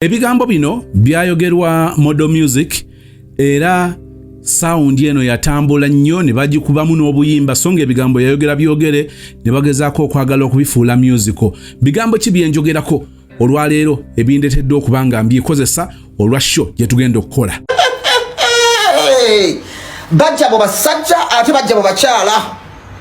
Ebigambo bino byayogerwa Modo Music era sound eno yatambula nnyo ne bagikubamu n'obuyimba songa ebigambo yayogera byogere ne bagezaako okwagala okubifuula musical. Bigambo ki byenjogerako olwaleero ebindetedde okuba nga mbyekozesa olwa show gye tugenda okukola. Bajja bo basajja ate bajja bo bakyala.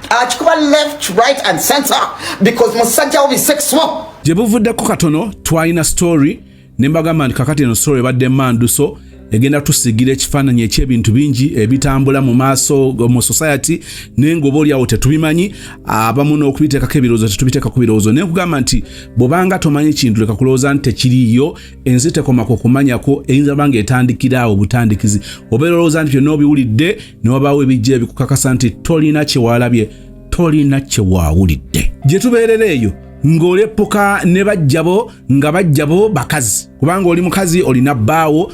Akikuba left, right and center because Musajja will be sexual. Gye buvuddeko katono twalina story ne mbagamba nti kakati eno story badde manduso egenda tusigira ekifaananyi eky'ebintu bingi ebitambula mu maaso mu society n'engoba olyawo tetubimanyi abamu n'okubiteekako ebirowoozo tetubiteeka ku birowoozo naye nkugamba nti bw'obanga tomanyi kintu leka kulowooza nti tekiriiyo ensi tekomako kumanyako eyinza banga etandikira awo butandikizi obeera olowooza nti byonna obiwulidde ne wabaawo ebijja ebikukakasa nti tolina kye waalabye tolina kye waawulidde gye tubeerera eyo ng'olepoka ne bajjabo nga bajjabo bakazi kubanga oli mukazi olina bbaawo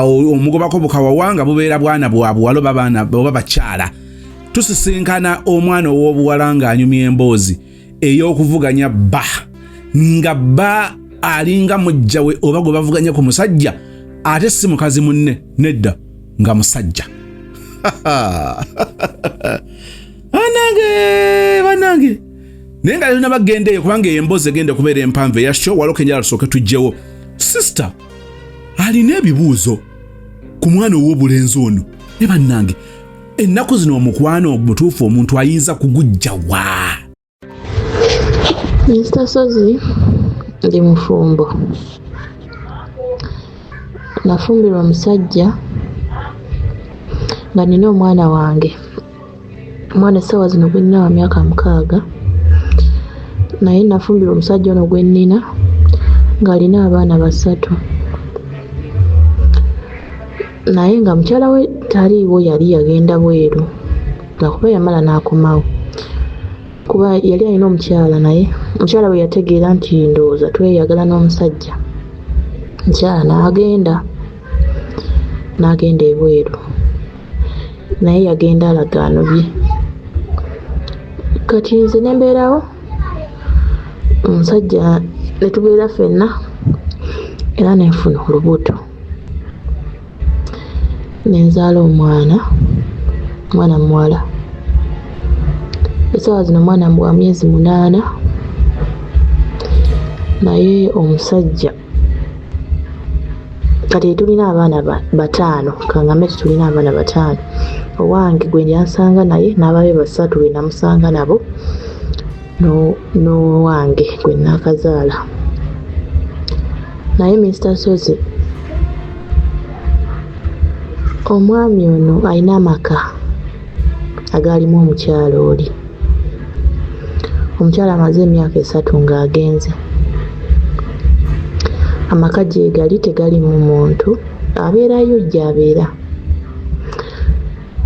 omugobako bukawawa nga bubeera bwana bwabwe babaana oba bakyala tusisinkana omwana ow'obuwala ng'anyumya emboozi ey'okuvuganya bba nga bba alinga mujjawe oba gwe bavuganya ku musajja ate si mukazi munne nedda nga musajja. Banange nenga lino bagende kubanga emboozi egenda kubeera empanvu eya show waloke njala tusooke tujjewo. Sister alina ebibuuzo ku mwana ow'obulenzi ono ne bannange ennaku zino omukwano omutuufu omuntu ayinza kugujja wa. Mr. Sozi ndi mufumbo nafumbirwa musajja nga nina omwana wange omwana essaawa zino gwe nina wa myaka 6 naye nafumbirwa omusajja ono gwe nnina ng'alina abaana 3 naye nga mukyala we taliiwo yali yagenda bweru nga kuba yamala n'akomawo kuba yali alina omukyala naye mukyala we yategeera nti ndowooza tweyagala n'omusajja mukyala n'agenda ebweru naye yagenda alagaano bye kati nze ne mbeerawo omusajja ne tubeera ffenna era nenfuna olubuto nenzaala omwana muwala essaawa zino omwana wa myezi 8 naye omusajja kati tulina abaana 5 kangambe tulina abaana 5 owange gwe yansanga naye n'ababe 3 be namusanga nabo n'owange gwe nakazaala naye Mr. Sozi omwami ono alina amaka agaalimu omukyala oli omukyala amaze emyaka 3 ng'agenze amaka gye gali tegali mu muntu abeerayo gy'abeera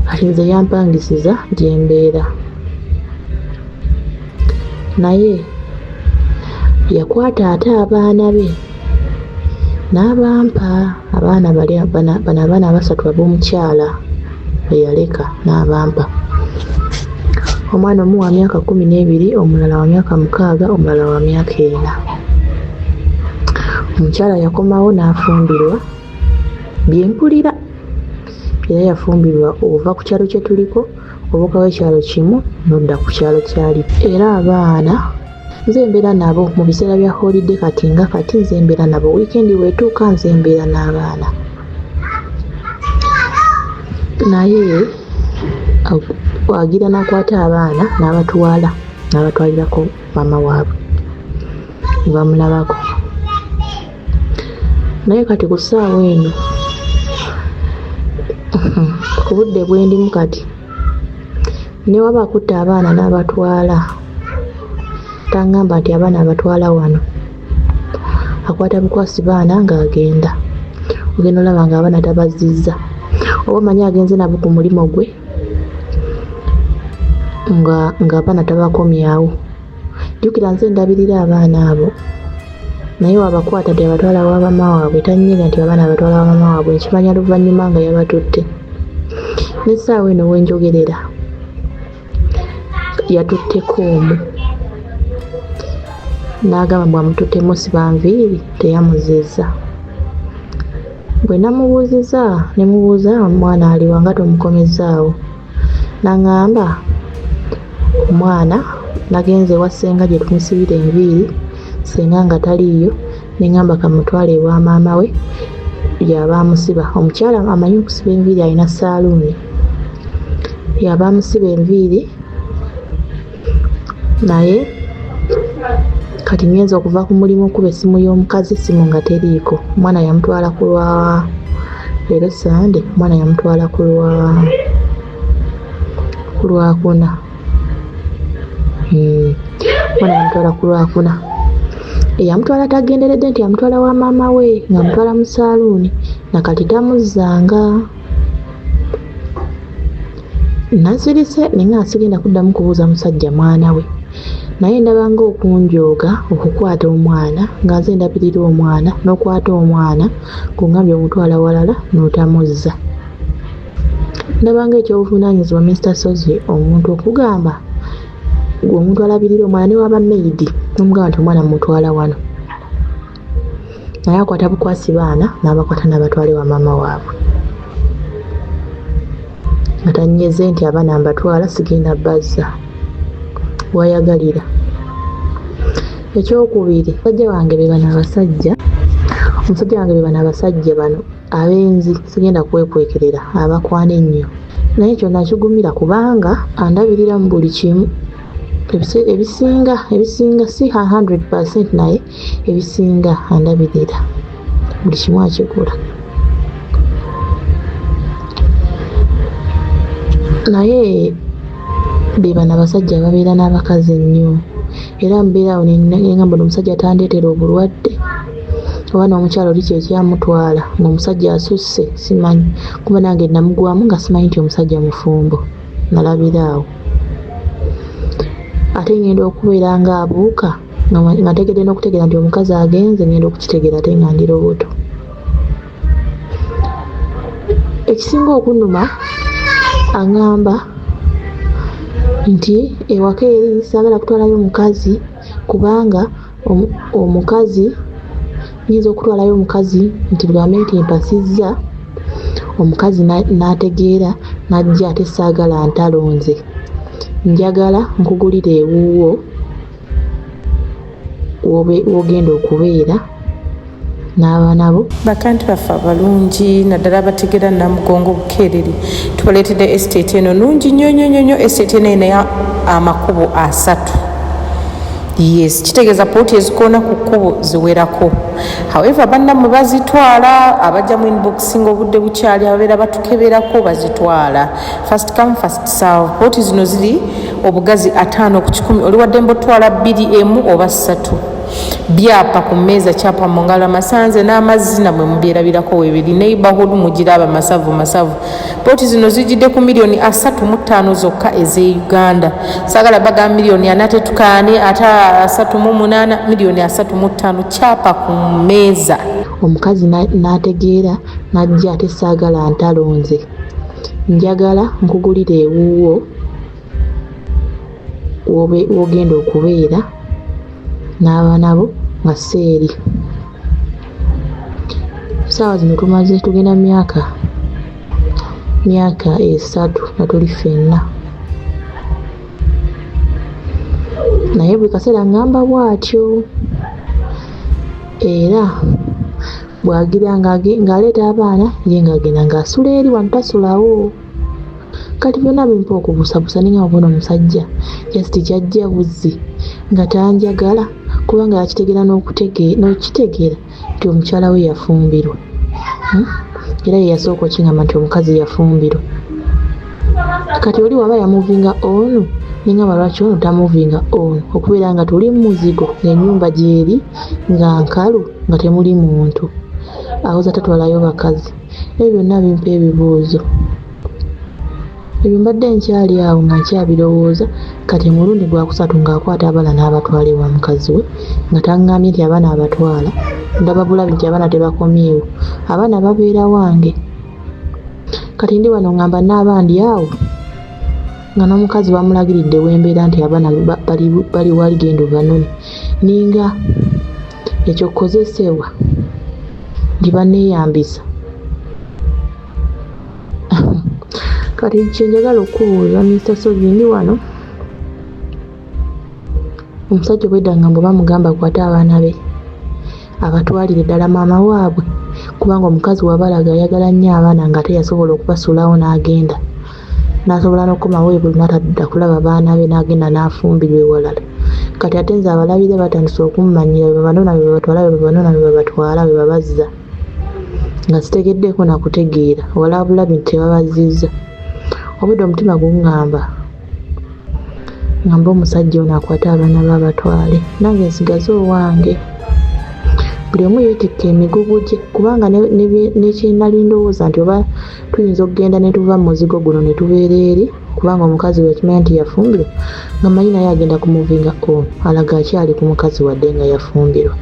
kati nze yampangisiza gye mbeera naye yakwata ate abaana be n'abampa abaana abaana 3 ab'omukyala beyaleka n'abampa omwana omu wa myaka 12 omulala wa myaka 6 omulala wa myaka 4 omukyala yakomawo n'afumbirwa byempulira era yafumbirwa ova ku kyalo kye tuliko obuukawo ekyalo kimu n'odda ku kyalo kyali era abaana nze mbeera nabo mu biseera bya holiday kati nze mbeera nabo weekend wetuuka nze mbeera n'abaana naye wagira nakwata abaana n'abatwalirako mama waabwe bamulabako naye kati ku ssaawa eno ku budde bwendimu kati ne waba akutta abaana n'abatwala tangamba nti abaana abatwala wano akwata bukwasi baana ng'agenda ogenda olaba nga abaana tabazizza oba manyi agenze nabo ku mulimo gwe nga abaana tabakomyawo jjukira nze ndabirira abaana abo naye wabakwata nti abatwala wa mama waabwe tanyega nti abaana abatwala wa mama waabwe nkimanya luvannyuma nga yabatutte n'essaawa eno wenjogerera yatutteko omu n'agamba bw'amututtemu siba nviiri teyamuzizza bwe namubuuziza ne mubuuza omwana aliwa nga tomukomezaawo naŋŋamba omwana nagenze ewa ssenga gye tumusibira enviiri ssenga nga taliiyo neŋŋamba kamutwale ewa maama we yaba amusiba omukyala amanyi okusiba enviiri alina saaluuni yaba amusiba enviiri naye kati ngenza okuva ku mulimu okuba essimu y'omukazi essimu nga teriiko omwana yamutwala ku lwa leero sande omwana yamutwala ku lwakuna omwana yamutwala ku lwakuna yamutwala tagenderedde nti yamutwala wa maama we nga mutwala mu saaluuni nakati tamuzzanga nasirise nenga asigenda kuddamu kubuuza musajja mwana we naye ndabanga okunjooga okukwata omwana nga nze ndabirira omwana n'okwata omwana kungambye omutwala walala n'otamuzza ndabanga ekyobuvunaanyizibwa Mr. Sozi omuntu okugamba omuntu alabirira omwana ne waba maidi n'omugamba nti omwana mutwala wano naye akwata bukwasi baana n'abakwata n'abatwale wa maama waabwe nga tannyeze nti abaana mbatwala sigenda bazza wayagalira. Ekyokubiri omusajja wange be bano abasajja bano abenzi sigenda kwekwekerera abakwana ennyo naye kyonna kigumira kubanga andabirira mu buli kimu ebisinga si 100% naye ebisinga andabirira buli kimu akikola naye be bano abasajja babeera n'abakazi ennyo era mbeera awo nengamba omusajja tandeetera obulwadde oba n'omukyalo oli kyekyamutwala ng'omusajja asusse simanyi kuba nange namugwamu nga simanyi nti omusajja mufumbo nalabira awo ate ngenda okubeera nga abuuka nga ntegedde n'okutegeera nti omukazi agenze ngenda okukitegeera ate nga ndi lubuto. Ekisinga okunnuma aŋŋamba nti ewaka eri saagala kutwalayo omukazi kubanga omukazi nyinza okutwalayo omukazi nti lugambe nti mpasizza omukazi n'ategeera n'ajja ate saagala ntalonze njagala nkugulira ewuwo wogenda okubeera n'abaana bo bakanti baffe abalungi naddala abategeera namugongo bukeereri tubaleetedde estate eno nungi nnyo estate eno enayo amakubo 3 yes kitegeeza pooti ezikoona ku kkubo ziwerako however bannammwe bazitwala abajja mu inboxing obudde bukyali ababeera batukeberako bazitwala first come first serve pooti zino ziri obugazi 5 ku 100 oli wadde mbotwala 2 emu oba 3 byapa ku mmeeza kyapa mu ngalo amasanze n'amazzi namwe mubyerabirako weebiri neighborhood mugiraba masavu pooti zino zijjidde ku miliyoni 35 zokka ez'Uganda saagala baga miliyoni 4 tetukaane ate 38 miliyoni 35 kyapa ku mmeeza omukazi n'ategeera n'ajja ate saagala ntalonze njagala nkugulira ewuwo wogenda okubeera n'abaana bo nga seeri. Saawa zino tumaze tugenda myaka 3 nga tuli ffenna naye buli kaseera ngamba bw'atyo era bwagira ng'aleeta abaana ye ng'agenda ng'asula eri wano tasulawo kati byonna bimpa okubusabusa ninga mubona omusajja just kyajja buzzi nga tanjagala kubanga yakitegeera n'okitegeera nti omukyala we yafumbirwa era ye yasooka okingamba nti omukazi yafumbirwa kati oli waba yamuvinga ono ningamba lwaki ono tamuvinga ono okubeera nga tuli muzigo ng'ennyumba gyeri nga nkalu nga temuli muntu awoza tatwalayo bakazi ebyo byonna bimpa ebibuuzo ebyo mbadde nkyali awo nga nkyabirowooza kati mulundi gwakusatu ng'akwata abaana n'abatwala ewa mukazi we nga taŋŋambye nti abaana abatwala ndaba bulabi nti abaana tebakomyewo abaana babeera wange kati ndi wano ŋŋamba n'abandi awo nga n'omukazi bamulagiridde wembeera nti abaana bali wali genda obanone ninga ekyokozesebwa nti baneeyambisa Kati kyenjagala okubuuza Mr. Sogindi wano omusajja obwedda bwe bamugamba akwate abaana be abatwalire ddala maama waabwe kubanga omukazi wabalaga ayagala nnyo abaana nga ate yasobola okubasuulawo n'agenda n'asobola n'okukomawo ebuli n'atadda kulaba baana be n'agenda n'afumbirwa ewalala. Kati ate nze abalabire batandise okummanyira bwe banona bwe babatwala bwe banona bwe babatwala bwe babazza nga sitegeddeko nakutegeera wala bulabi nti tebabazizza. Obudde omutima guŋŋamba ngamba omusajja ono akwate abaana be abatwale nange nsigaze owange. Buli omu yeetikka emigugu gye kubanga nekyenali ndowooza nti oba tuyinza okugenda ne tuva mu muzigo guno ne tubeera eri kubanga omukazi we akimanya nti yafumbirwa nga manyi naye agenda kumuvinga ono alaga akyali ku mukazi wadde nga yafumbirwa.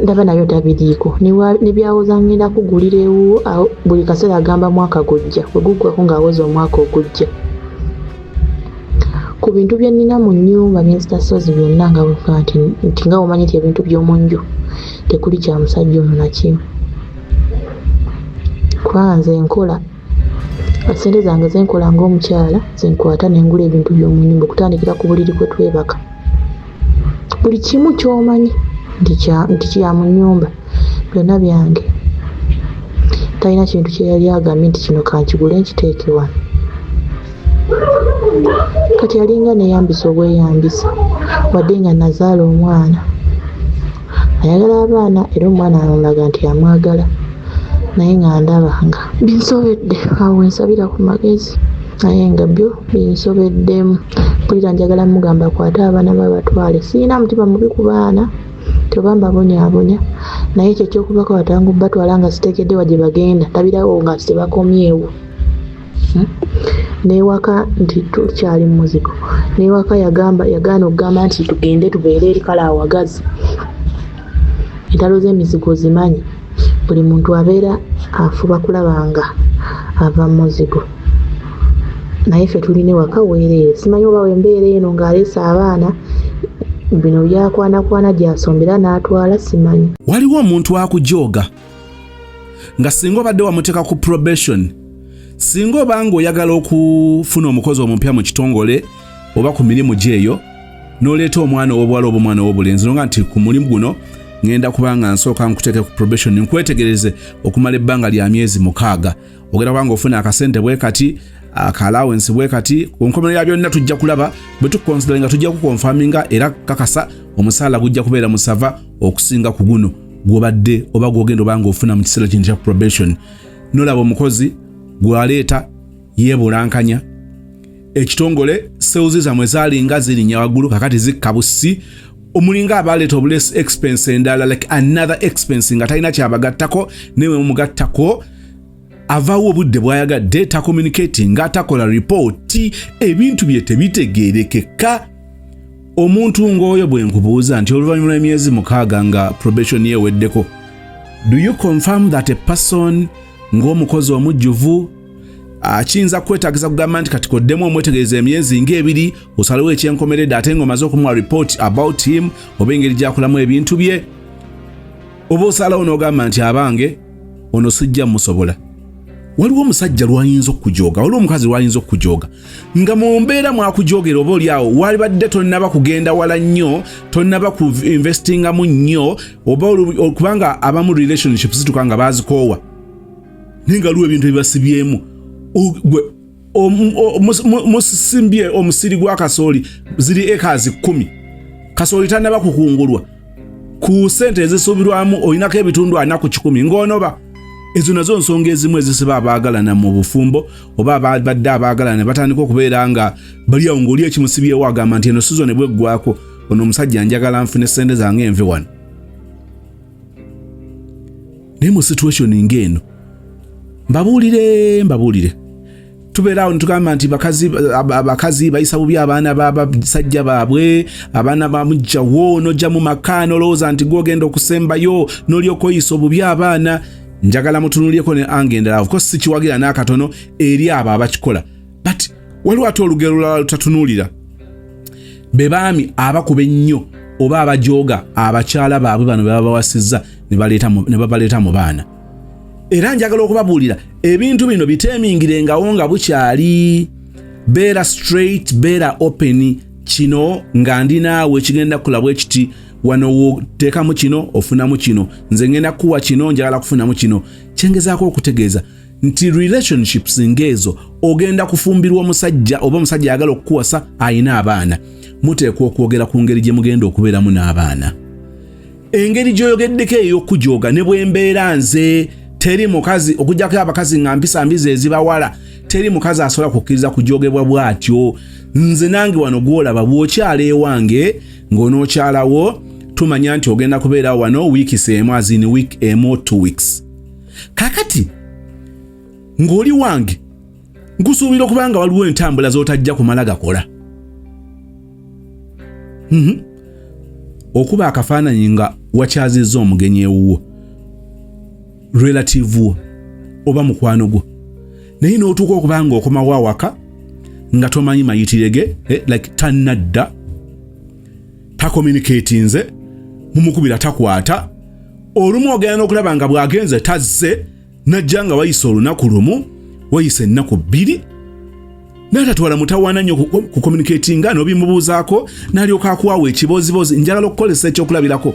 Ndaba nayo tabiriiko ne byawooza ngenda kugulira ewuwo buli kaseera agamba mwaka gujja bwe guggwako ng'awoza omwaka ogujja. Ku bintu bye nnina mu nnyumba Mr. Sozi byonna nga buga nti nga omanyi nti ebintu by'omu nju tekuli kya musajja ono nakimu. Kubanga nze nkola ssente zange zenkola ng'omukyala zenkwata ne ngula ebintu by'omu nnyumba okutandikira ku buliri kwe twebaka. Buli kimu ky'omanyi nti kya mu nnyumba byonna byange. Talina kintu kye yali agambye nti kino kankigule nkiteeke wano. Kati alinga neeyambisa obweyambisa wadde nga nazaala omwana ayagala abaana era omwana amulaga nti amwagala naye nga ndaba nga binsobedde awo ensabira ku magezi naye nga byo binsobeddemu. Mpulira njagala mugamba akwate abaana babatwale. Sirina mutima mubi ku baana teba mbabonyaabonya naye ekyo ekyokuba watanga batwala nga siteekedde wa gye bagenda tabirawo nga tebakomyewo. Newaka nti tukyali mu muzigo newaka yagaana okugamba nti tugende tubeere eri kale awagazi. Entalo z'emizigo zimanyi buli muntu abeera afuba kulaba nga ava mu muzigo naye ffe tulina ewaka weereere. Simanyi oba wembeera eno ng'aleese abaana bino byakwanakwana gy'asombera n'atwala simanyi. Waliwo omuntu akujooga nga singa obadde wamuteeka ku probation singa obanga oyagala okufuna omukozi omupya mu kitongole oba ku mirimu gyeyo n'oleeta omwana ow'obuwala oba omwana ow'obulenzi nonga nti ku mulimu guno ngenda kubanga nsooka nkuteeke ku probation nkwetegereze okumala ebbanga lya myezi 6 ogenda kubanga ofuna akasente bwe kati akalawensi bwe kati ku nkomerero ya byonna tujja kulaba bwe tukonsidera nga tujja kukonfaminga era kakasa omusaala gujja kubeera musava okusinga ku guno gw'obadde oba gw'ogenda obanga ofuna mu kiseera kino kya probation. Nolaba omukozi gwaleeta yeebulankanya ekitongole seuzi zamwe zalinga zirinya waggulu kakati zikka busi omulinga abaleeta obuless expense endala like another expense nga talina kyabagattako newe mugattako avaawo obudde bwayagadde ta communicating nga takola report ebintu bye tebitegeerekeka. Omuntu ng'oyo bwe nkubuuza nti oluvannyuma lw'emyezi 6 nga probation yeeweddeko do you confirm that a person ng'omukozi omujjuvu akiyinza kwetaagisa kugamba nti kati koddemu omwetegereza emyezi ng'ebiri osalewo ekyenkomeredde ate ng'omaze okumuwa report about him oba engeri gy'akolamu ebintu bye oba osalawo n'ogamba nti abange ono sijja musobola. Waliwo omusajja lwayinza okujooga waliwo omukazi lwayinza okujooga nga mu mbeera mwakujoogera oba oli awo wali badde tonnaba kugenda wala nnyo tonnaba ku investingamu nnyo oba kubanga abamu relationships zituka nga baazikoowa naye nga luwa ebintu ebibasibyemu musisimbye omusiri gwa kasooli ziri acres 10 kasooli tannaba kukungulwa ku ssente ezisuubirwamu olinako ebitundu 4 ng'onoba. Ezo nazo nsonga ezimu ezisiba abaagalana mu bufumbo oba badde abaagalana batandika okubeera nga bali awo ng'oli ekimusibyewo agamba nti eno sizone bweggwako ono omusajja njagala nfune ssente zange enve wano. Naye mu situation ng'eno mbabuulire tubeera awo netugamba nti abakazi bayisa bubi abaana babasajja baabwe abaana ba Mujjawe n'ojja mu maka n'olowooza nti gw'ogenda okusembayo n'olyoka oyisa obubi abaana. Njagala mutunuulyeko ne angendera of course sikiwagira n'akatono eri abo abakikola but waliwo ate olugero lulala lutatunuulira be baami abakuba ennyo oba abajooga abakyala baabwe bano bebabawasizza ne babaleeta mu baana era njagala okubabuulira ebintu bino biteemingirengawo nga bukyali. Beera straight, beera open. Kino nga ndi naawe kigenda kulabwa ekiti wano woteekamu kino ofunamu kino, nze ngenda kuwa kino njagala kufunamu kino. Kyengezaako okutegeeza nti relationships ngeezo ogenda kufumbirwa omusajja oba omusajja ayagala okukuwasa ayina abaana, muteekwa okwogera ku ngeri gye mugenda okubeeramu n'abaana. Engeri gy'oyogeddeko ey'okujooga ne bw'embeera nze teri mukazi okugjako abakazi nga mbisambiza ezibawala, teri mukazi asobola kukkiriza kujoogebwa bw'atyo. Nze nange wano gw'olaba bw'okyala ewange ng'onookyalawo tumanya nti ogenda kubeera wano wiiki emu, azini week emu 2 weeks. Kakati ng'oli wange nkusuubira okubanga waliwo entambula z'otajja kumala gakola. Okuba akafaananyi nga wakyazizza omugenyi ewuwo, relative wo oba mukwano gwo, naye n'otuuka okubanga okomawo awaka nga tomanyi mayitirege, like tannadda, takommunikatinze, mumukubira takwata. Olumu ogenda n'okulaba nga bw'agenze tazze, najja nga wayise olunaku lumu, wayise ennaku 2, n'atatwala mutawaana nnyo ku communicatinga n'obimubuuzaako, n'alyoka akuwaawo ekibozibozi. Njagala okukozesa ekyokulabirako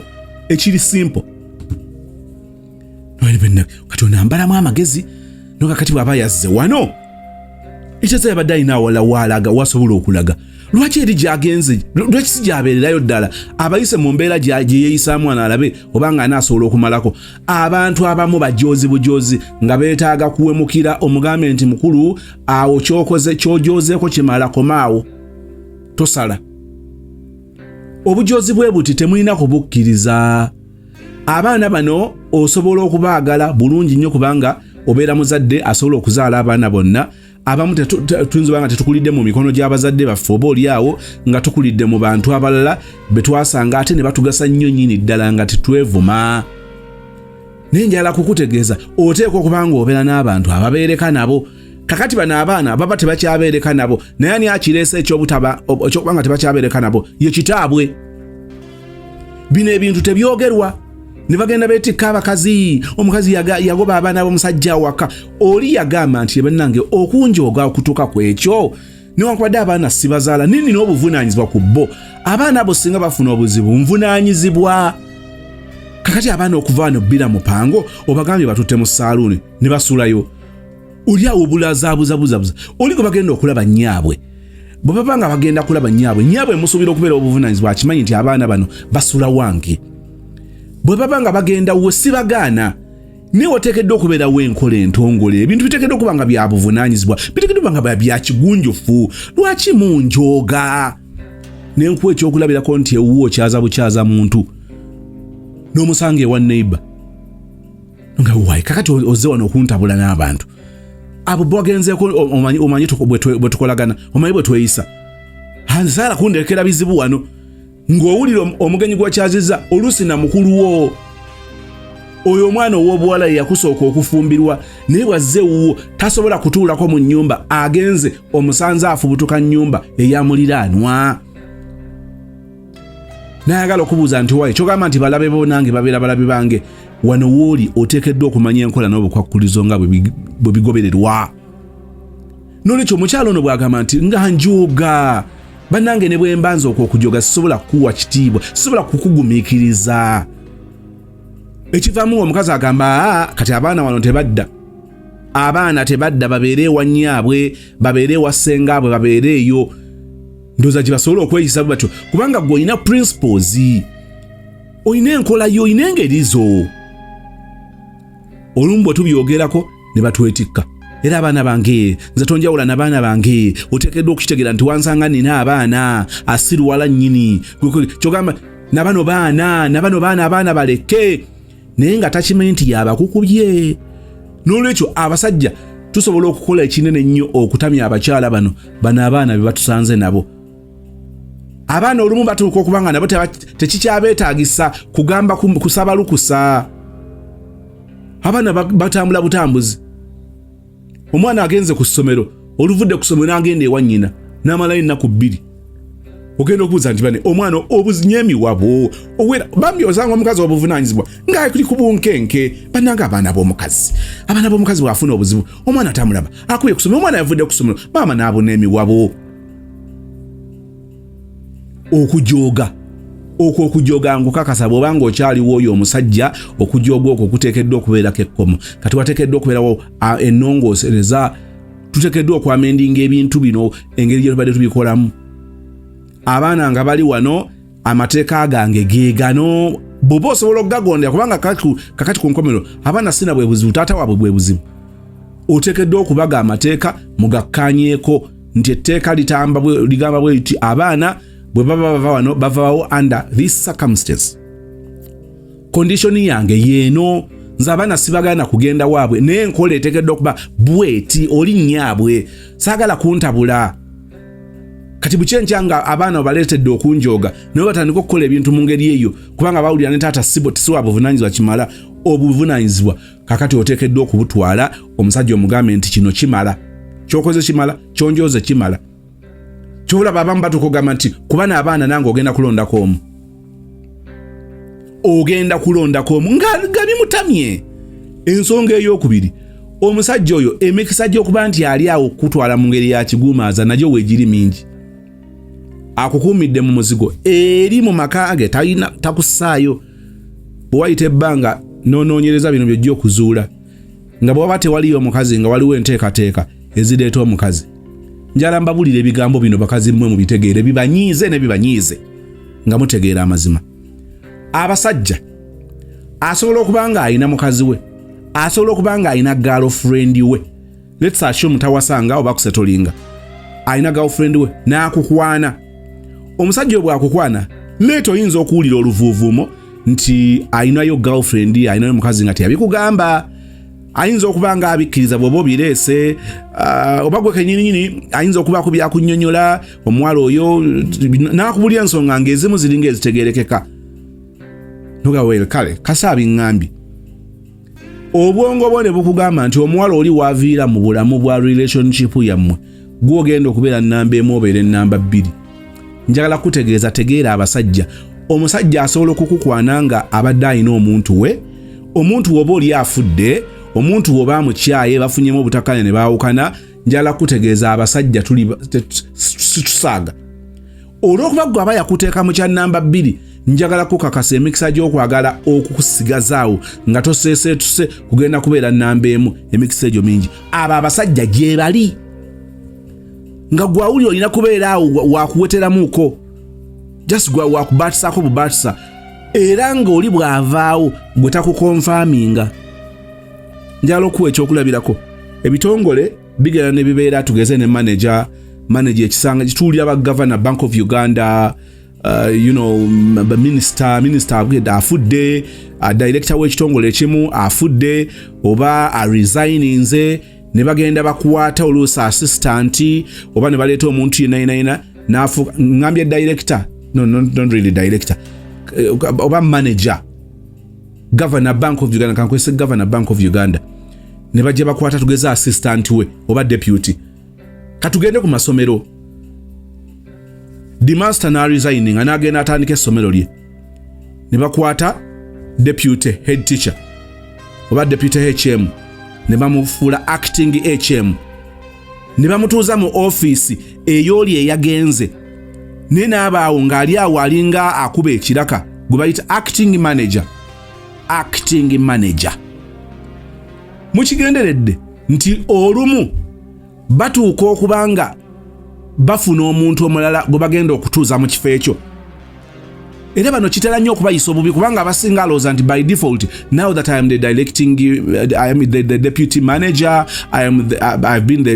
ekiri simple. Katonda ambalamu amagezi nokakati bw'aba yazze wano ekyaza yabadde alina awala waalaga wasobola okulaga. Lwaki eri gyagenze, lwaki si gyabeererayo ddala abayise mu mbeera gye yeeyisaamu alabe obanga anaasobola okumalako. Abantu abamu bajoozi bujoozi nga beetaaga kuwemukira omugambe nti mukulu awo kyokoze kyojoozeeko kimala komaawo tosala. Obujoozi bwe buti temulina kubukkiriza. Abaana bano osobola okubaagala bulungi nnyo kubanga obeera muzadde asobola okuzaala abaana bonna. Abamu tuyinza obanga tetukulidde mu mikono gy'abazadde baffe oba oli awo nga tukulidde mu bantu abalala be twasanga ate ne batugasa nnyo nnyini ddala nga tetwevuma. Naye njagala kukutegeeza oteekwa okubanga obeera n'abantu ababeereka nabo. Kakati bano abaana baba tebakyabeereka nabo, naye ani akireesa ekyokubanga tebakyabeereka nabo ye kitaabwe. Bino ebintu tebyogerwa. Ne bagenda beetikka abakazi, omukazi yagoba abaana b'omusajja waka. Oli yagamba nti bannange okunjooga okutuuka ku ekyo newankubadde abaana sibazaala nini n'obuvunaanyizibwa ku bo. Abaana abo singa bafuna obuzibu nvunaanyizibwa. Kakati abaana okuva wano bbira mupango obagambye batutte mu saaluuni ne basulayo. Oli awo bulazaabuzabuzabuza. Oli gwe bagenda okulaba nnyabwe. Bwe baba nga bagenda kulaba nnyabwe musuubira okubeera obuvunaanyizibwa akimanyi nti abaana bano basula wange. Bwe baba nga bagenda we sibagaana, naye oteekeddwa okubeerawo enkola entongole. Ebintu biteekeddwa okuba nga bya buvunaanyizibwa, biteekeddwa okuba nga bya kigunjufu. Lwaki munjooga? Ne nkuwa ekyokulabirako nti ewuwo kyaza bukyaza muntu n'omusanga ewa neighbor nga wayi kakati ozze wano okuntabula n'abantu abo bwagenzeeko omanyi bwe tukolagana, omanyi bwe tweyisa. Hansaala kundekera bizibu wano ng'owulira omugenyi gwakyazizza oluusi na mukulu wo. Oyo omwana ow'obuwala ye yakusooka okufumbirwa naye bwazze wuwo tasobola kutuulako mu nnyumba, agenze omusanze afubutuka nnyumba eyamuliraanwa. Nayagala okubuuza nti wayi kyogamba nti balabe bo nange babeera balabe bange. Wano wooli oteekeddwa okumanya enkola n'obukwakkulizo nga bwe bigobererwa. N'olwekyo omukyalo ono bw'agamba nti nga njooga bannange ne bwe mbanza okujooga sisobola kukuwa kitiibwa, sisobola kukugumiikiriza. Ekivaamu omukazi agamba kati abaana wano tebadda. Abaana tebadda babeere ewa nnyaabwe, babeere ewa ssengaabwe, babeere eyo. Ndowooza gye basobola okweyisa batyo kubanga ggwe olina principles, olina enkola yo, olina engeri zo. Olumu bwe tubyogerako ne batwetikka. Era abaana bange nze tonjawula n'abaana bange, oteekeddwa okukitegeera nti wansanga nina abaana asiruwala nnyini. Kyogamba nabano baana abaana baleke, naye nga takimanyi nti yabakukubye. N'olwekyo abasajja tusobola okukola ekinene ennyo okutamya abakyala bano abaana be batusanze nabo. Abaana olumu batuuka okubanga nabo tekikyabeetaagisa kugamba kusaba lukusa. Abaana batambula butambuzi. Omwana agenze ku ssomero, oluvudde ku ssomero n'agenda ewa nnyina n'amalayo ennaku 2. ogenda okubuuza nti bane omwana obuzinyemi wabo owera bambi ozanga omukazi obuvunanyizibwa nga kuli kubunkenke bananga abaana b'omukazi bwafuna obuzibu omwana tamulaba akuye kusoma omwana yavudde kusomero maama n'abunemi wabo okujooga ngukakasa bw'obanga okyaliwo oyo omusajja okujooga okwo kuteekeddwa okubeerako ekkomo kati wateekeddwa okubeerawo ennongoosereza tuteekeddwa okwamendinga ebintu bino engeri gye tubadde tubikolamu abaana nga bali wano amateeka gange geegano bw'oba osobola okugagondera kubanga kakati ku nkomero abaana sina bwe buzibu taata waabwe bwe buzibu oteekeddwa okubaga amateeka mugakkaanyeeko nti etteeka ligamba bwe liti abaana bwe baba bava wano bavaawo under this circumstance condition yange yeeno nze abaana sibagaana kugenda waabwe naye enkola eteekeddwa okuba bweti oli nnyabwe saagala kuntabula kati bukyenkya nga abaana obaleetedde okunjooga naye batandika okukola ebintu mu ngeri eyo kubanga bawulira ne taata siwa buvunanyizibwa kimala obuvunanyizibwa kakati oteekeddwa okubutwala omusajja omugambe nti kino kimala kyokoze kimala kyonjooze kimala kyobulaba abamu batukugamba nti kuba n'abaana nange ogenda kulondako omu nga bimutamye ensonga ey'okubiri omusajja oyo emikisa gy'okuba nti ali awo okutwala mu ngeri ya kiguumaaza nagyo weegiri mingi akukuumidde mu muzigo eri mu maka ge takussaayo bwewayita ebbanga n'onoonyereza bino byojja okuzuula nga bw'oba tewaliyo omukazi nga waliwo enteekateeka ezireeta omukazi njala mbabulira ebigambo bino bakazi mmwe mu bitegeere bibanyiize ne bibanyiize nga mutegeera amazima abasajja asobola okuba nga alina mukazi we asobola okuba nga alina girlfriend we let's assume tawasanga oba kusetolinga alina girlfriend we n'akukwana omusajja obwo akukwana leeta oyinza okuwulira oluvuuvuumo nti alinayo girlfriend alinayo mukazi nga teyabikugamba ayinza okuba nga abikkiriza bw'oba obireese oba gwe kennyininyini ayinza okubaako byakunnyonnyola omuwala oyo n'akubulya ensonga ng'ezimu ziringa ezitegeerekeka nogawere kale kasaabiŋŋambi obwongo bwo ne bukugamba nti omuwala oli waaviira mu bulamu bwa relationship yammwe gw'ogenda okubeera nnamba emu obeera nnamba bbiri njagala kutegeeza tegeera abasajja omusajja asobola okukukwana nga abadde alina omuntu we omuntu woba oli afudde omuntu woba amukyaye bafunyemu obutakkaanya ne baawukana njagala kutegeeza abasajja tusaaga olw'okuba gwe aba yakuteeka mu kya nnamba bbiri njagala kukakasa emikisa gy'okwagala okukusigazaawo nga toseeseetuse kugenda kubeera nnamba emu emikisa egyo mingi abo abasajja gye bali nga gwawuli olina kubeera awo wakuweteramuuko just wakubatisaako bubatisa era ng'oli bw'avaawo gwe takukonfaaminga njagala okuwa ekyokulabirako ebitongole bigenda ne bibeera tugeze ne manager ekisanga kituulira ba governor Bank of Uganda minister afudde director w'ekitongole ekimu afudde oba aresigninze ne bagenda bakwata oluusi assistant oba ne baleeta omuntu yenayina n'afuuka ngambye director not really director oba manager governor Bank of Uganda kankwese governor Bank of Uganda ne bajja bakwata tugeza assistant we oba deputy katugende ku masomero the master na resigning anagenda atandika essomero lye ne bakwata deputy head teacher oba deputy HM ne bamufuula acting HM ne bamutuuza mu office ey'oli eyagenze ne n'abaawo ng'ali awo alinga akuba ekiraka gwe bayita acting manager mukigenderedde nti olumu batuuka okubanga bafuna omuntu omulala gwe bagenda okutuuza mu kifo ekyo era bano kitera nnyo okubayisa obubi kubanga abasinga alowooza nti by default now that I am the deputy manager I've been the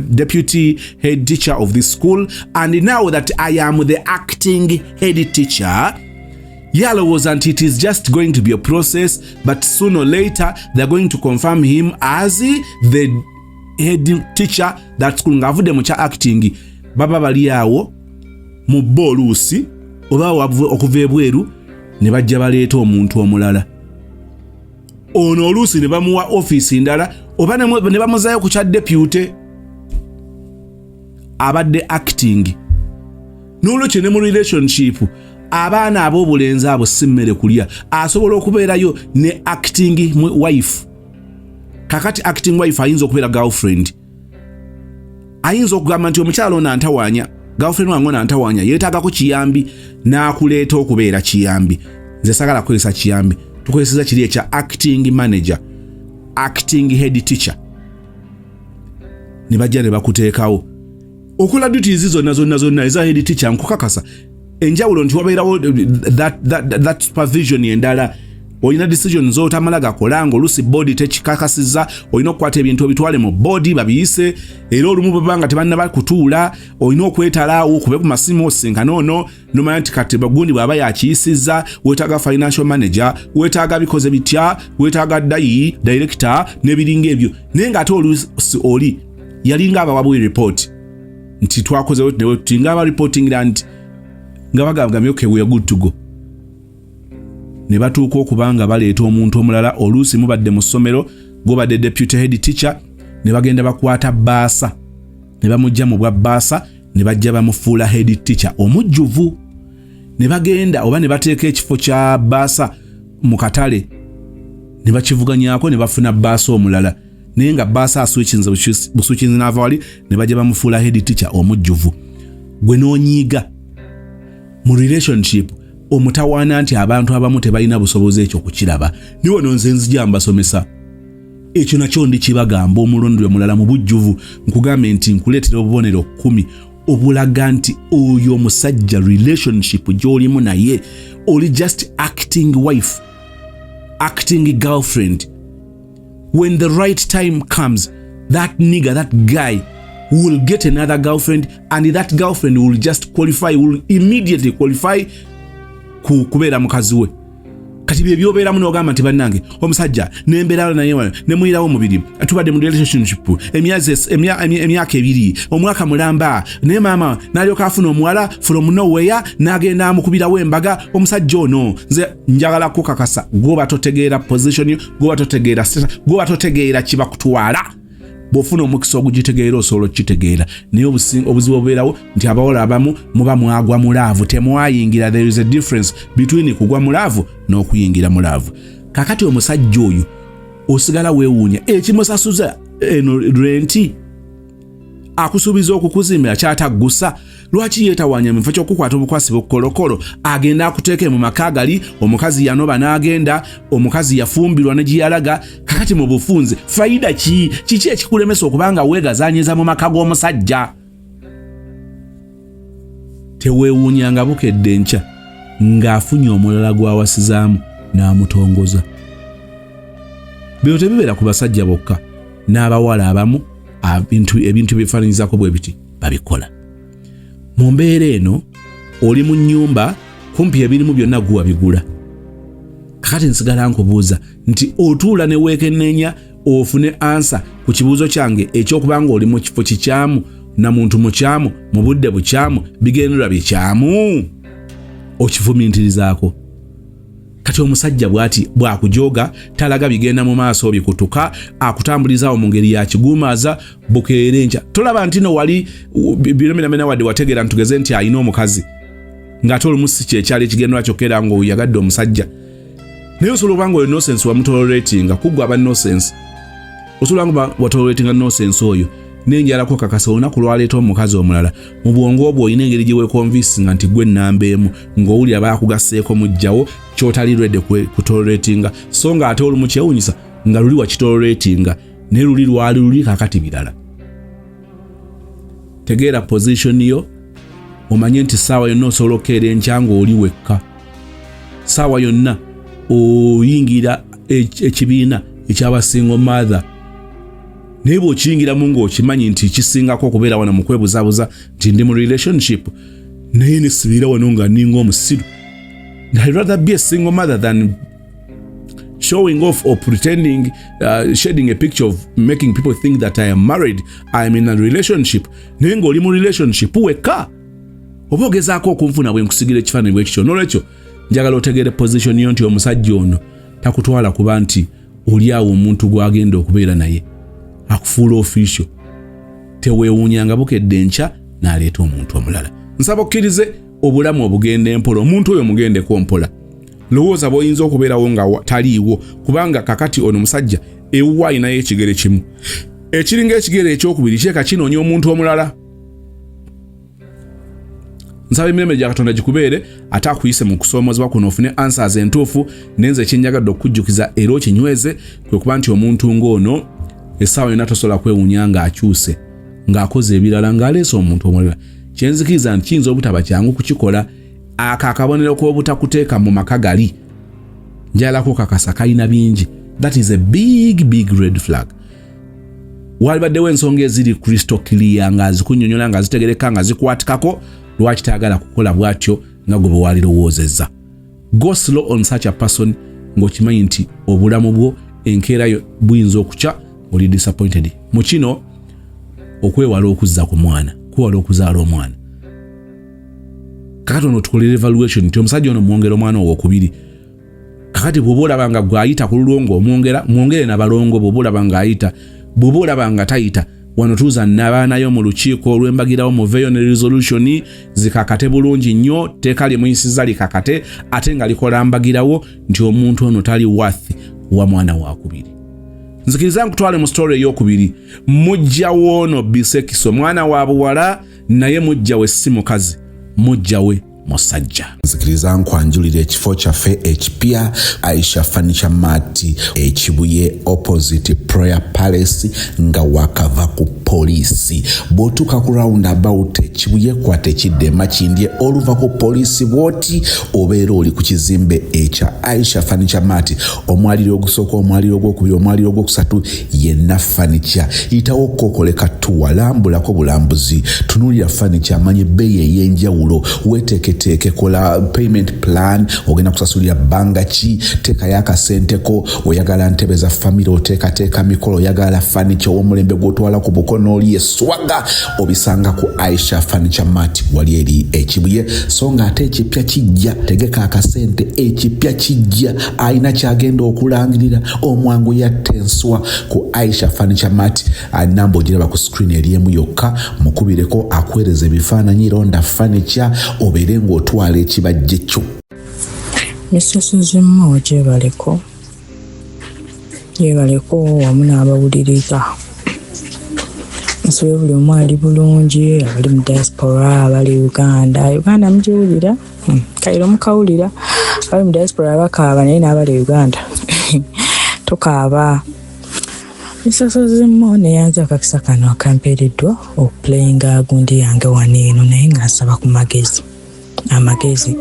deputy head teacher of this school and now that I am the acting head teacher yalowooza nti it is just going to be a process but sooner or later they're going to confirm him as the head teacher that school ngavudde mu kya acting baba bali awo mu boluusi oba okuva ebweru ne bajja baleeta omuntu omulala ono oluusi ne bamuwa office ndala oba ne bamuzaayo ku kya deputy abadde acting n'olwekyo ne mu relationship abaana ab'obulenzi abo si mmere kulya asobola okubeerayo ne acting wife. Kakati acting wife ayinza okubeera girlfriend, ayinza okugamba nti omukyala ono antawaanya, girlfriend wange ono antawaanya, yeetaagako kiyambi n'akuleeta okubeera kiyambi. Nze sagala kukozesa kiyambi, tukozesa kiri ekya acting manager, acting head teacher. Ne bajja ne bakuteekawo okola duties zonna eza head teacher. Nkukakasa enjawulo nti wabeerawo that supervision endala. Olina decisions z'otamala gakola ng'oluusi board tekikakasizza, olina okukwata ebintu obitwale mu board babiyise, era olumu babanga tebannaba kutuula, olina okwetalaawo okube ku masimu osinkana ono nomanya nti kati bagundi bw'aba yakiyisizza, weetaaga financial manager, weetaaga bikoze bitya, weetaaga director n'ebiringa ebyo. Naye ng'ate oluusi oli yalinga abawabuwe report nti twakoze tinga aba reporting nti nga bagambye okay we are good to go. Ne batuuka okubanga baleeta omuntu omulala, oluusi mubadde mu ssomero gobadde deputy head teacher, ne bagenda bakwata baasa ne bamujja mu bwa baasa ne bajja bamufuula head teacher omujjuvu. Ne bagenda oba ne bateeka ekifo kya baasa mu katale ne bakivuganyaako ne bafuna baasa omulala, naye nga baasa aswikinze buswikinze n'ava wali ne bajja bamufuula head teacher omujjuvu. Gwe n'onyiiga mu relationship omutawaana nti abantu abamu tebalina busobozi ekyo kukiraba. Niwo nonze nzija mbasomesa ekyo nakyo ndi kibagamba omulundi omulala mu bujjuvu nkugambe nti nkuleetera obubonero 10 obulaga nti oyo musajja relationship gy'olimu naye oli just acting wife, acting girlfriend. When the right time comes, that nigger, that guy will get another girlfriend, and that girlfriend will just qualify, will immediately qualify kubeera mukazi we. Kati bye byobeeramu n'ogamba nti bannange omusajja n'embeera naye wano ne muyirawo mubiri tubadde mu relationship emyaka 2 omwaka mulamba naye maama n'alyoka afuna omuwala from nowhere n'agenda amukubirawo embaga. Omusajja ono nze njagala kukakasa goba totegeera position yo, goba totegeera status, goba totegeera kibakutwala. Bw'ofuna omukisa ogugitegeera osobola okitegeera. Naye obuzibu obubeerawo nti abawala abamu muba mwagwa mu laavu, temwayingira. There is a difference between kugwa mu laavu n'okuyingira mu laavu. Kakati omusajja oyo osigala weewuunya ekimusasuza eno renti akusuubiza okukuzimira kyataggusa. Lwaki yeetawaanya mu kifo ky'okukwata obukwasi bw'okolokolo agenda akuteeke mu maka gali, omukazi yanoba n'agenda, omukazi yafumbirwa ne giyalaga. Kakati mu bufunze fayida kiki ekikulemesa okubanga weegazaanyiza mu maka g'omusajja? Teweewuunyanga bukedde enkya ng'afunye omulala gw'awasizaamu n'amutongoza. Bino tebibeera ku basajja bokka, n'abawala abamu ebintu bifaananyizako bwe biti babikola. Mu mbeera eno oli mu nnyumba kumpi ebirimu byonna guwa bigula. Kakati nsigala nkubuuza nti otuula ne weekenneenya ofune ansa ku kibuuzo kyange ekyokubanga oli mu kifo kikyamu na muntu mukyamu mu budde bukyamu bigendererwa bikyamu okifumintirizaako. Kati omusajja bw'ati bw'akujooga talaga bigenda mu maaso bikutuka, akutambulizaawo mu ngeri ya kiguumaaza bukeere nkya. Tolaba nti no wali biromiramena wadde wategeera ntugeze nti alina omukazi ng'ate olumu si kyekyali ekigendera kyokera ng'oyagadde omusajja. Naye osobola obanga oli nonsense wamutoleratinga, kuggwa aba nonsense. Osobola nga watoleratinga nonsense oyo n'enjalako kakasa olunaku lwaleeta omukazi omulala mu bwongo obwo olina engeri gye weekonvinsinga nti gwe nnamba emu ng'owulira baakugasseeko Mujjawo kyotali lwedde kutoleratinga, so nga ate olumu kyewuunyisa nga luli wakitoleratinga ne luli lwali luli kakati birala. Tegeera position yo, omanye nti saawa yonna osobola okukeera enkya ng'oli wekka. Saawa yonna oyingira ekibiina ekyabasingo mother. Naye bw'okiyingiramu ng'okimanyi nti kisingako okubeera wano mu kwebuzaabuza nti ndi mu relationship, naye ne sibiira wano nga ninga omusiru. I'd rather be a single mother than showing off or pretending, shedding a picture of making people think that I am married, I am in a relationship. Naye ng'oli mu relationship wekka. Oba ogezaako okunfuna bwe nkusigira ekifaananyi bwe kityo. N'olwekyo njagala otegeere position yo nti omusajja ono takutwala kuba nti oli awo omuntu gw'agenda okubeera naye. Akufuula official. Teweewuunyanga bukedde enkya n'aleeta omuntu omulala. nsaba okkirize obulamu obugenda empola omuntu oyo mugendeko mpola lowooza bw'oyinza okubeerawo nga taliiwo kubanga kakati ono musajja ewuwa ayinayo ekigere kimu ekiringa ekigere ekyokubiri kyeka kinoonya omuntu omulala. Nsaba emirembe gya Katonda gikubeere ate akuyise mu kusoomozebwa kuno ofune answers entuufu nenze ekyenjagadde okujjukiza era okinyweze kwe kuba nti omuntu ng'ono essaawa yonna tosobola kwewuunya ng'akyuse ng'akoze ebirala ng'aleese omuntu omulala. Kyenzikiriza nti kiyinza obutaba kyangu kukikola akabonero k'obutakuteeka mu maka gali njalako kakasa kalina bingi. That is a big red flag. Walibaddewo ensonga eziri crystal clear nga zikunnyonnyola nga zitegereka nga zikwatikako lwaki tayagala kukola bw'atyo nga gwe bwe walirowoozezza. Go slow on such a person ng'okimanyi nti obulamu bwo enkeerayo buyinza okukya oli disappointed. Mu kino okwewala okuzza ku mwana kwewala okuzaala omwana. Kakati ono tukolera evaluation nti omusajja ono mwongera omwana owokubiri. Kakati bw'oba olaba nga gw'ayita ku lulongo mwongere n'abalongo bw'oba olaba ng'ayita bw'oba olaba nga tayita wano tuuza n'abaanayo mu lukiiko olw'embagirawo muveeyo ne resolution zikakate bulungi nnyo teeka limuyisiza likakate ate nga likola mbagirawo nti omuntu ono tali worth wa mwana wakubiri. Nzikiriza nkutwale mu story ey'okubiri. Mujjawe ono bisekiso mwana wa buwala naye Mujjawe si mukazi. Mujjawe Musajja. Nzikiriza nkwanjulira ekifo kyaffe ekipya Aisha Furniture Mart ekibuye opposite Prayer Palace nga wakava ku polisi. Bw'otuuka ku roundabout ekibuye kwate ekidde makindye oluva ku polisi bw'oti obeera oli ku kizimbe ekya Aisha Furniture Mart omwaliro ogusooka omwaliro ogwokubiri omwaliro ogwokusatu yenna furniture. Yitawo kokoleka tuwalambulako bulambuzi tunuulira furniture amanye ebbeeyi ey'enjawulo weteeketeke kola payment plan ogenda kusasulira bbanga ki teekayo akasenteko oyagala ntebe za famire oteekateeka mikolo oyagala furniture w'omulembe gw'otwala ku bukono oli eswaga obisanga ku Aisha Furniture Mart wali eri ekibuye so nga ate ekipya kijja tegeka akasente ekipya kijja ayina kyagenda okulangirira omwangu yattenswa ku Aisha Furniture Mart namba ogiraba ku screen eriemu yokka mukubireko akwereza ebifaananyi ronda furniture obeere ng'otwala ekibajje kyo. Misoso zimmo gyebaleko wamu n'abawuliriza nsobola buli omu ali bulungi abali mu diaspora abali Uganda mugiwulira kairo mukawulira abali mu diaspora bakaaba naye n'abali Uganda tukaaba. Misoso zimmo neyanza akakisa kano akampeereddwa okuplayinga gundi yange wano eno naye ng'asaba ku amagezi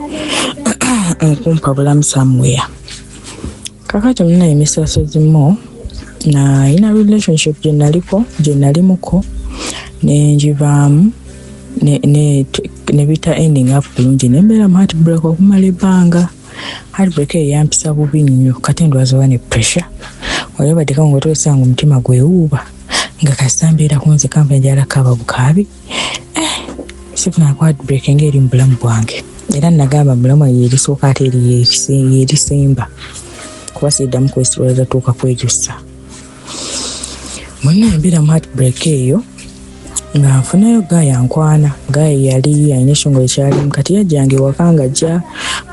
nkumpa bulamu somewhere. Kakati muna emisoso zimmo na ina relationship gye nalimuko nenjivaamu ne bita ending up bulungi nembeera mu heartbreak okumala ebbanga. Heartbreak eyampisa bubi nnyo kati ndwaza ne pressure olabadde ngo tosanga omutima gwewuuba nga kasambeera kunze kampa njalakaba bukaabi sifuna heartbreak ngeri mu bulamu bwange era nagamba bulamu yerisooka ate yerisemba kuba siddamu kwesirwaza tuuka kwejusa. Mwena embeera mu heartbreak eyo nga nfunayo gaaya nkwana gaaya yali alina ekitongole ekyalimu kati yajjange waka nga ajja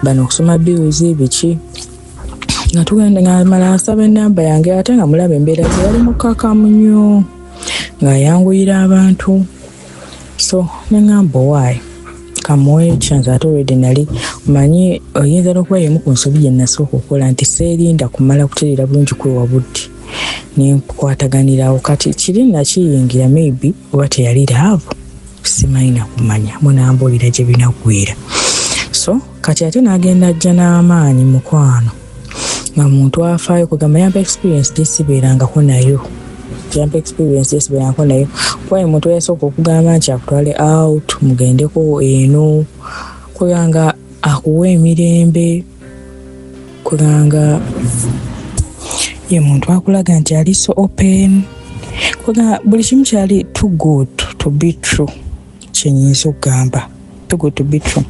bano okusoma bills biki nga tugenda nga mala asaba ennamba yange ate nga mulaba embeera ze yali mukakamu nnyo nga yanguyira abantu so neŋŋamba owaayi kamuwe chance ate already nali manyi oyinza n'okuba yemu ku nsobi gye nasooka okukola nti seerinda kumala kutereera bulungi kwewa budde nenkwataganirawo kati kiri nakiyingira maybe oba teyali laavu simayina kumanya munambuulira gye binagwira so kati ate n'agenda ajja n'amaanyi mukwano nga muntu afaayo kugamba yampa experience gyesibeerangako nayo kwaye muntu yasooka okugamba nti akutwale out mugendeko eno kweganga akuwa emirembe kweganga ye muntu akulaga nti ali so open kweganga buli kimu kyali too good to be true kyenyinza okugamba too good to be true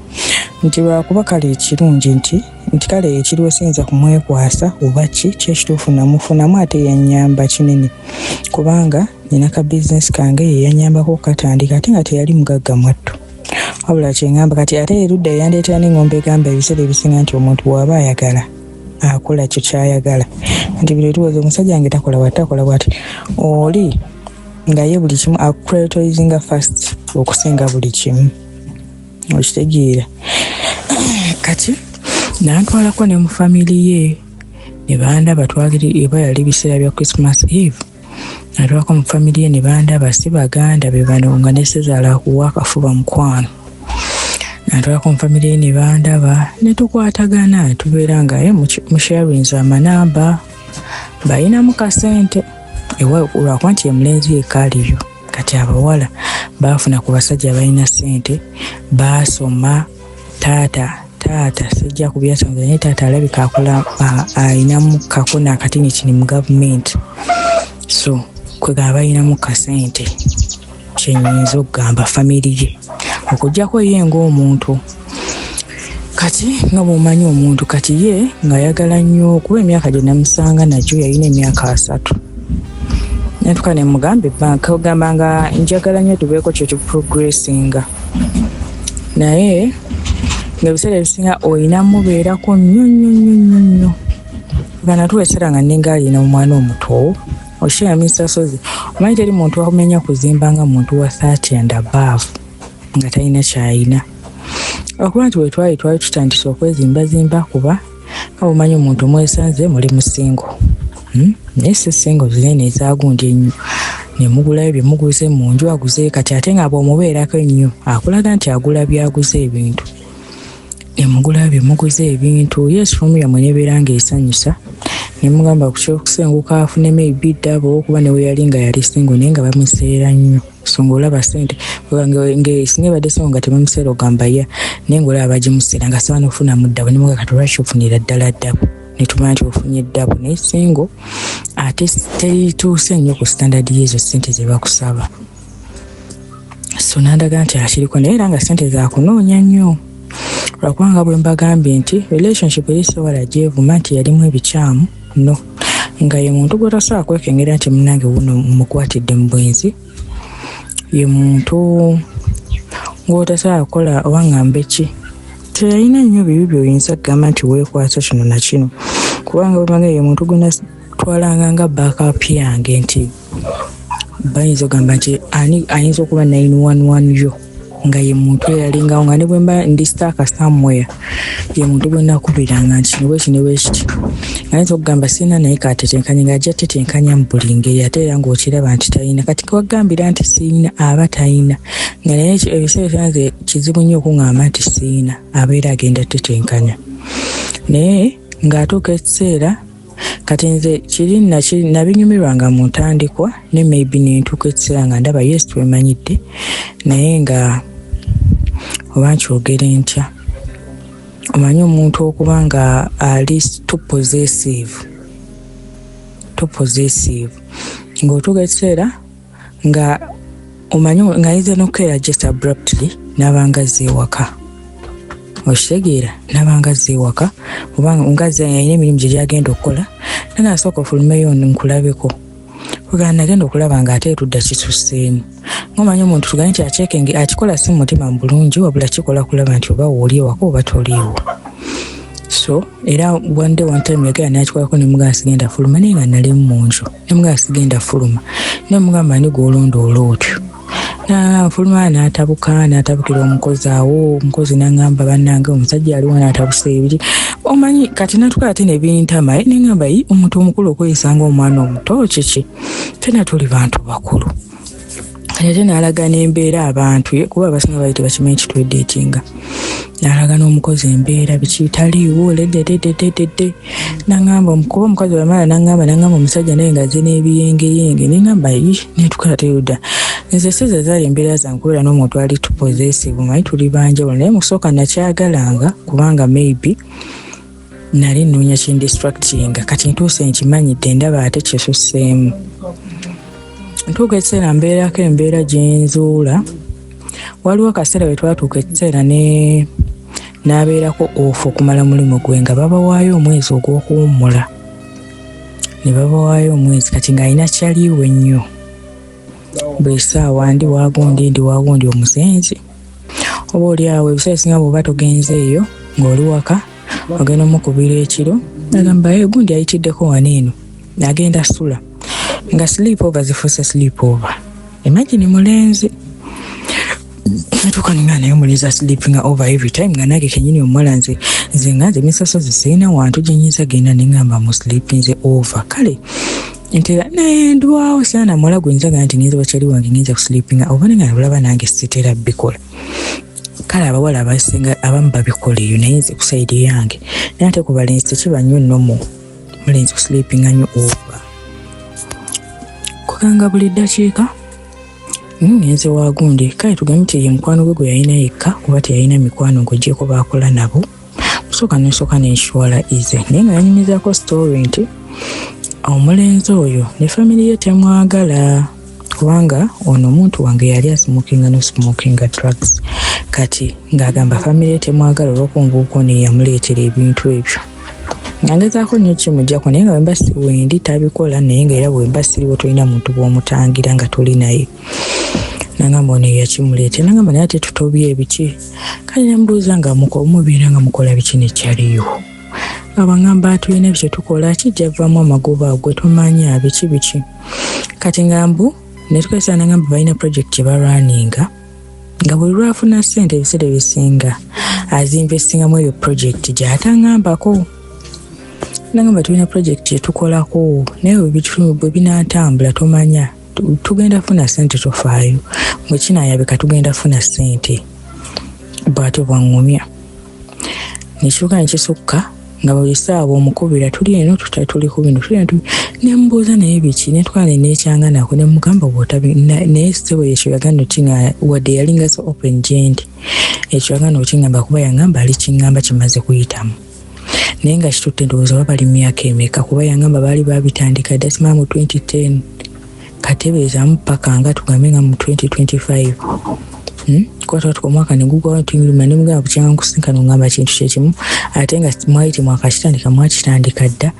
nti lwakuba kale ekirungi nti kale ekiriwo siyinza kumwekwasa oba kyekituufu namufunamu ate yannyamba kinene kubanga nina ka business kange yeyanyambako katandika ate nga teyali mugagga mwattu wabula kyengamba kati ate erudda yandeetera n'engombe egamba ebiseera ebisinga nti omuntu bw'aba ayagala akola kyo kyayagala nti buli tuwoza omusajja wange takola bwati oli nga ye buli kimu akuprioritizing first okusinga buli kimu okitegeera. Kati nantwalako ne mu family ye ne bandaba eba yali biseera bya Christmas Eve natwalako mu family ye ne bandaba si baganda be bano nga ne Sezaala kuwa akafuba mukwano natwalako mu family ye ne bandaba ne tukwatagana tubeera nga mu sharings amanamba bayinamu kasente olwakuba nti emulenzi yekaalibyo kati abawala baafuna ku basajja balina sente baasoma taata sijja kubyasanza naye taata alabika akola ayinamu kakona akatini kini mu gavumenti so kwegamba bayinamu kasente kyenyinza okugamba famiri ye okugjako ye ng'omuntu kati nga bw'omanyi omuntu kati ye ng'ayagala nnyo kuba emyaka gye namusanga nagyo yalina emyaka 3 natuka ne mugambe banka ogamba nga njagala nnyo tubeeko kyo tuprogressinga naye nga ebiseera ebisinga olina mubeerako nnyo bana tuweesera nga nenga alina omwana omuto okyeyamisa sozi omanyi teri muntu wakumenya kuzimba nga muntu wa 30 and above nga talina kyayina okuba nti twali tutandise okwezimbazimba kuba nga omanyi omuntu mwesanze muli musingo naye si singo zinene ezagundye ennyo nemugulayo byemuguze mu nju aguze kati ate nga bw'omubeerako ennyo akulaga nti agula byaguze ebintu nemugulayo byemuguze ebintu yesufumu yammwe nebeera ngaesanyusa nemugamba kusenguka afune maybe ddabo okuba newe yali nga yali singo naye nga bamuseera nnyo so ng'olaba sente singa ebadde singo nga tebamuseera ogamba ya naye ng'olaba bagimuseera nga sawa n'ofunamu ddabo nemuga kati olwaki ofunira ddala ddabo netumanya nti ofunye eddabo naye singo ate terituuse nnyo ku standard y'ezo sente ze bakusaba so nandaga nti akiriko naye era nga sente zakunoonya nnyo lwakubanga bwe mbagambye nti relationship erisewala gyevuma nti yalimu ebikyamu no nga ye muntu gw'otasobola kwekengera nti munange wuno mukwatidde mu bwenzi ye muntu ng'otasobola kukola owaŋŋambe ki teyalina nnyo bibi byoyinza kugamba nti weekwasa kino na kino kubanga bwemanga ye muntu gw'onatwalanga nga backup yange nti bayinza okugamba nti ayinza okuba 911 yo nga ye muntu eyalingawo nga ne bwe mba ndi staaka somewhere ye muntu gwe nakubiranga nti kino bwekiti ayinza okugamba sirina naye katetenkanya ng'ajja tetenkanya mu buli ngeri ate era ng'okiraba nti talina kati kewagambira nti sirina aba talina nga naye ebiseera byanze kizibu nnyo okuŋŋamba nti sirina abeera agenda tetenkanya naye ng'atuuka ekiseera kati nze kiri nabinyumirwanga mu ntandikwa ne maybe nentuuka ekiseera nga ndaba yes twemanyidde naye nga oba nkyogere ntya omanyi omuntu okuba nga ali too possessive ng'otuuka ekiseera nga omanyi ng'ayinza n'okukeera just abruptly n'abanga zeewaka okitegeera n'abanga zeewaka oba nga yalina emirimu gye gyagenda okukola naye asooka ofulumeyo nkulabeko kugana nagenda okulaba nga ate etudda kisuseemu ng'omanyi omuntu tuganye nti akyekenge akikola si mutima bulungi wabula kikola kulaba nti oba wooli ewaka oba toliiwo so era one time yagera nakikolako nemugamba sigenda fuluma naye nga nali mu nju nemugamba sigenda fuluma nemugamba ni gw'olondoola otyo nfuluma n'atabukira omukozi awo omukozi n'angamba bannange omusajja aliwo n'atabusa ebiri omanyi kati natukola ate nebintama neŋŋamba omuntu omukulu okweyisanga omwana omuto kiki fena tuli bantu bakulu kati ate n'alaga n'embeera abantu kuba abasinga bali tebakimanyi kitweddeetinga n'alaga n'omukozi embeera bikitaliiwo ledededededede n'angamba kuba omukozi bamala n'angamba omusajja naye nga ze n'ebiyengeyenge neŋŋamba netukola teyudda nze size zaali embeera zange kubeera n'omuntu ali tupossessive manyi tuli banjawulo naye musooka nakyagalanga kubanga maybe nali nnoonya kindistructinga kati ntuuse nkimanyidde ndaba ate kyesusseemu ntuuka ekiseera mbeerako embeera gyenzuula waliwo akaseera bwe twatuuka ekiseera n'abeerako ofu okumala mulimu gwe nga babawaayo omwezi ogw'okuwummula ne babawaayo omwezi kati ng'alina kyaliiwe nnyo buli ssaawa ndi waagundi omusenzi oba oli awo ebiseera ebisinga bw'oba togenze eyo ng'oli waka ogenda omukubira ekiro agamba gundi ayitiddeko wano eno agenda sula nga sleep over zifuuse sleep over. Imagine mulenzi natuuka ninga naye omulenzi sleeping over every time nga nage kenyini omuwala nze nga nze emisoso zisirina wantu gyenyiza genda nengamba mu sleepinze over kale ntera naye ndwawo sana muwala gwenzaga nti ngenza bakyali wange ngenza ku sleeping over nenga nabulaba nange sitera bikola kale abawala abasinga abamu babikola eyo naye nze ku saidi yange naye ate ku balenzi tekiba nnyo nno mulenzi ku sleeping nnyo over kukanga buli ddakiika ngenze wa gundi kale tugambe nti ye mukwano gwe yalina yekka kuba teyalina mikwano gw'ogyeko baakola nabo musooka n'enshwala ize naye nga yanyumizaako story nti omulenzi oyo ne family ye temwagala kubanga ono omuntu wange yali asmokinga nosmokinga drugs kati ng'agamba family ye temwagala olw'okumbuuko neyamuleetera ebintu ebyo ngezaako nnyo kimujjako naye nga wemba wendi tabikola naye nga era bwemba siriwo tolina muntu bw'omutangira nga toli naye nangamba ono yakimuleete nangamba naye ate tutobye ebiki kale namubuuza nga mubeera nga mukola biki nekyaliyo abangamba tulina bye tukola kijja vaamu amagoba agwe tumanya biki kati ngambu netukozesa nangamba balina project gye balwaninga nga buli lwafuna ssente ebiseera ebisinga azinvestingamu eyo project gy'atangambako nangamba tulina project yetukolako naye bwe binaatambula tomanya tugenda funa ssente tofaayo bwe kinaayabika tugenda funa ssente bwate bwaŋŋumya nekiruka nekisukka nga buli ssaawa omukubira tuli eno tuli ku bino nemubuuza naye biki netwala neekyanga nako nemugamba naye sebo ekyo yaganda okinga wadde yalinga so open gent ekyo yaganda okingamba kuba yangamba ali kiŋŋamba kimaze kuyitamu naye nga kitutte ndowooza oba bali myaka emeka kuba yangamba baali babitandika dasima mu 2010 katebeezaamu paka nga tugambe nga mu 2025 kwata tukomwaka negugwawo tuyiruma nemugamba kukyanga nkusinkano ngamba kintu kyekimu ate nga mwaiti mwakakitandika mwakitandika dda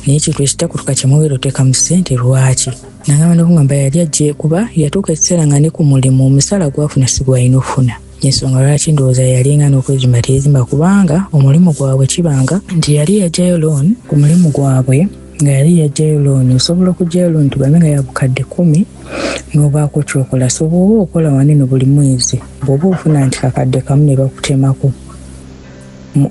naye kintu ekitakutuka kyemwogera oteeka mu ssente lwaki nangamba nokugamba yali ajje kuba yatuuka ekiseera nga ne ku mulimu omusala gwafuna sigwalina ofuna ensonga lwaki ndowooza yalinga n'okwezimba teyezimba kubanga omulimu gwabwe kibanga nti yali yajjayo loan ku mulimu gwabwe nga yali yajjayo loan osobola okujjayo loan tugambe nga yabukadde 10 n'obaako kyokola so bw'oba okola waneno buli mwezi bw'oba ofuna nti kakadde kamu ne bakutemako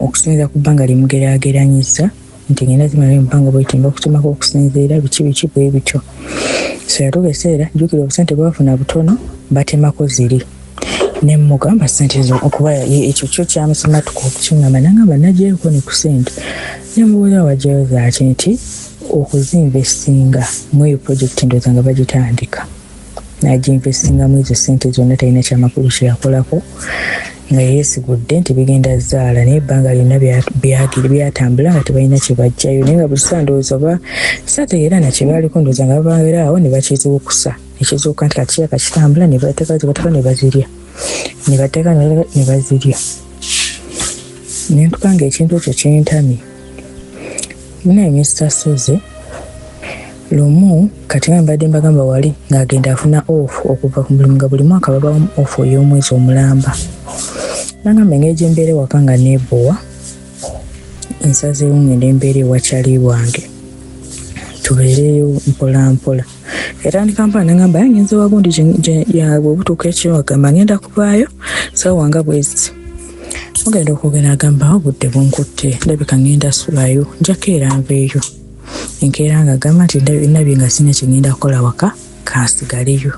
okusinziira ku bbanga limugeraageranyiza nti ngenda zimala empango bwetimba okutemako okusinziira biki bwe bityo so yatuuka ekiseera jjukira obusente bwafuna butono batemako ziri nemugamba ssente zo okuba ekyo kyo kyamusoma tukukingamba nangamba najjayoko ne ku ssente nemubuuza wajjayo zaaki nti okuzinvestinga mu eyo projekiti ndowooza nga bagitandika naginvestinga mu ezo ssente zonna talina kyamakulu kyeyakolako nga yeesigudde nti bigenda zaala naye ebbanga lyonna byatambula nga tebalina kyebajjayo naye nga buli saa ndowooza oba saategeera nakyebaliko ndowooza nga babangeraawo ne bakizuukusa nekizuuka nti kakiyaaka kitambula ne bateeka ne bazirya ne bazirya nentukanga ekintu ekyo kyentamye naye Mr. Soze lumu kati nga mbadde mbagamba wali ng'agenda afuna off okuva ku mulimu nga buli mwaka babawamu off ey'omwezi omulamba nangamba engeri embeera ewaka nga neebowa nsazeewo ngende embeera ewakyali wange tubeereyo mpolampola etandika mpala nangamba yangenze wagundi bwe butuuka ekiro agamba ngenda kuvaayo sawa nga bwezi mugenda okwogera agamba obudde bunkutte ndabika ngenda sulayo njakeera nveeyo enkeera nga agamba nti nabye nga sina kyengenda kukola waka kansigaleyo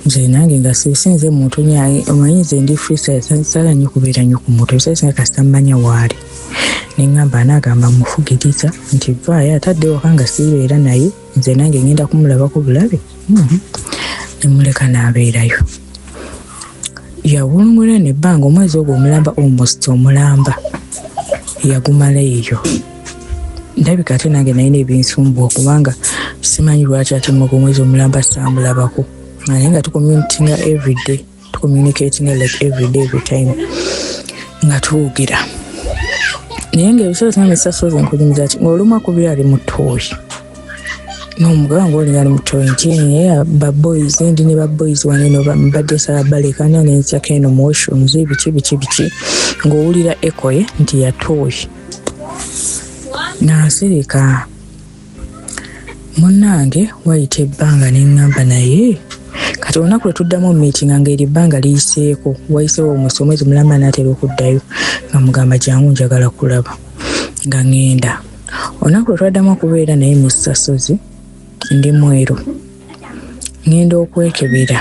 nze nange nga sinze muntu omanyi nze ndi freestyle sala nnyo kubeera nnyo ku muntu ebisasinga kasita mmanya waali neŋŋamba anaagamba mufugiriza nti vaayo atadde waka nga siibeera naye nze nange ngenda kumulabako bulabe nemuleka n'abeerayo yawulungula nebbanga omwezi ogwo omulamba almost omulamba yagumala eyo ndabika ate nange nalina ebinsumbuwa kubanga simanyi lwaki ate mwaga omwezi omulamba samulabako naye nga tucommunicatinga like everyday every time nga tuwugira naye nga ebiseera singa Mr. Soze nkujumiza ki ng'olumu akubira ali mu ttooyi n'omugamba oli ali mu 20 baboys ndi ne baboys waneno mbadde sala balekana n'enzyako eno mu washrooms biki ng'owulira ekoye nti yatooyi n'asereka munnange wayita ebbanga n'eŋŋamba naye kati olunaku lwe tuddamu meeting nga eri ebbanga liyiseeko wayiseewo omwezi mulamba n'atera okuddayo nga mugamba jangu njagala kulaba nga ŋŋenda olunaku lwe twaddamu okubeera naye Musasozi ndi mweru ŋŋenda okwekebera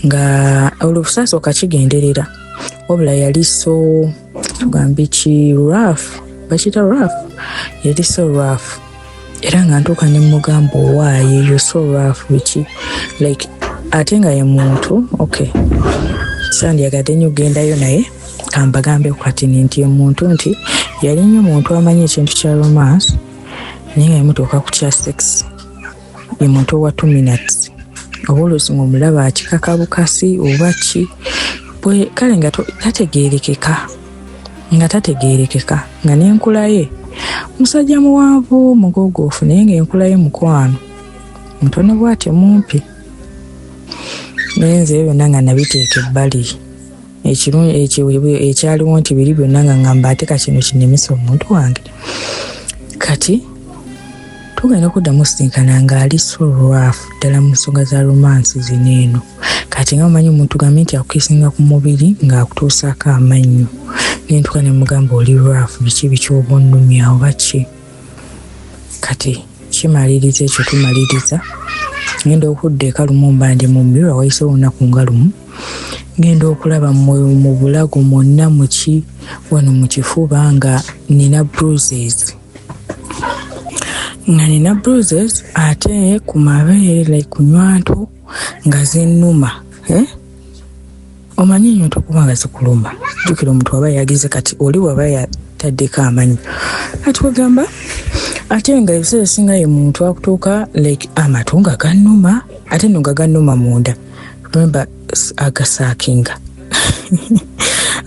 nga olukusasooka kigenderera wabula yali so tugambe ki rough bakiyita rough yali so rough era nga ntuuka ne mugamba owaaye yo so rough biki like ate nga ye muntu okay sandyagadde nnyo gendayo naye kambagambe kati nti ye muntu nti yali nnyo muntu amanyi ekintu kya romance naye nga yemutuuka ku kya sex ye muntu owa 2 minutes oba oluusi ng'omulaba akikaka bukasi oba ki bwe kale nga tategeerekeka nga n'enkula ye musajja muwanvu mugogoofu naye ng'enkula ye mukwano mutono bw'atyo mumpi naye nze byonna nga nabiteeka ebbali ekyaliwo nti biri byonna nga ngamba ate kino kinemesa omuntu wange kati tugenda okuddamu sinkana ng'ali so rough ddala mu nsonga za romansi zino eno kati nga mumanyi omuntu gambe nti akukisinga ku mubiri ng'akutuusaako amannyo nentuka ne mugamba oli rough biki oba onnumya oba ki kati kimaliriza ekyo tumaliriza ngenda okudda eka lumu mba ndi mu mirror wayiseewo olunaku nga lumu ngenda okulaba mu bulago mwonna muki wano mu kifuba nga nina bruises ate ku mabeere like ku nywanto nga zennuma omanyi nnyo tokuba nga zikuluma jjukira omuntu waba yagize kati oli waba yataddeko amanyi ati wegamba ate nga ebiseera esinga ye muntu akutuuka like amatu nga gannuma ate no nga gannuma munda remember agasaakinga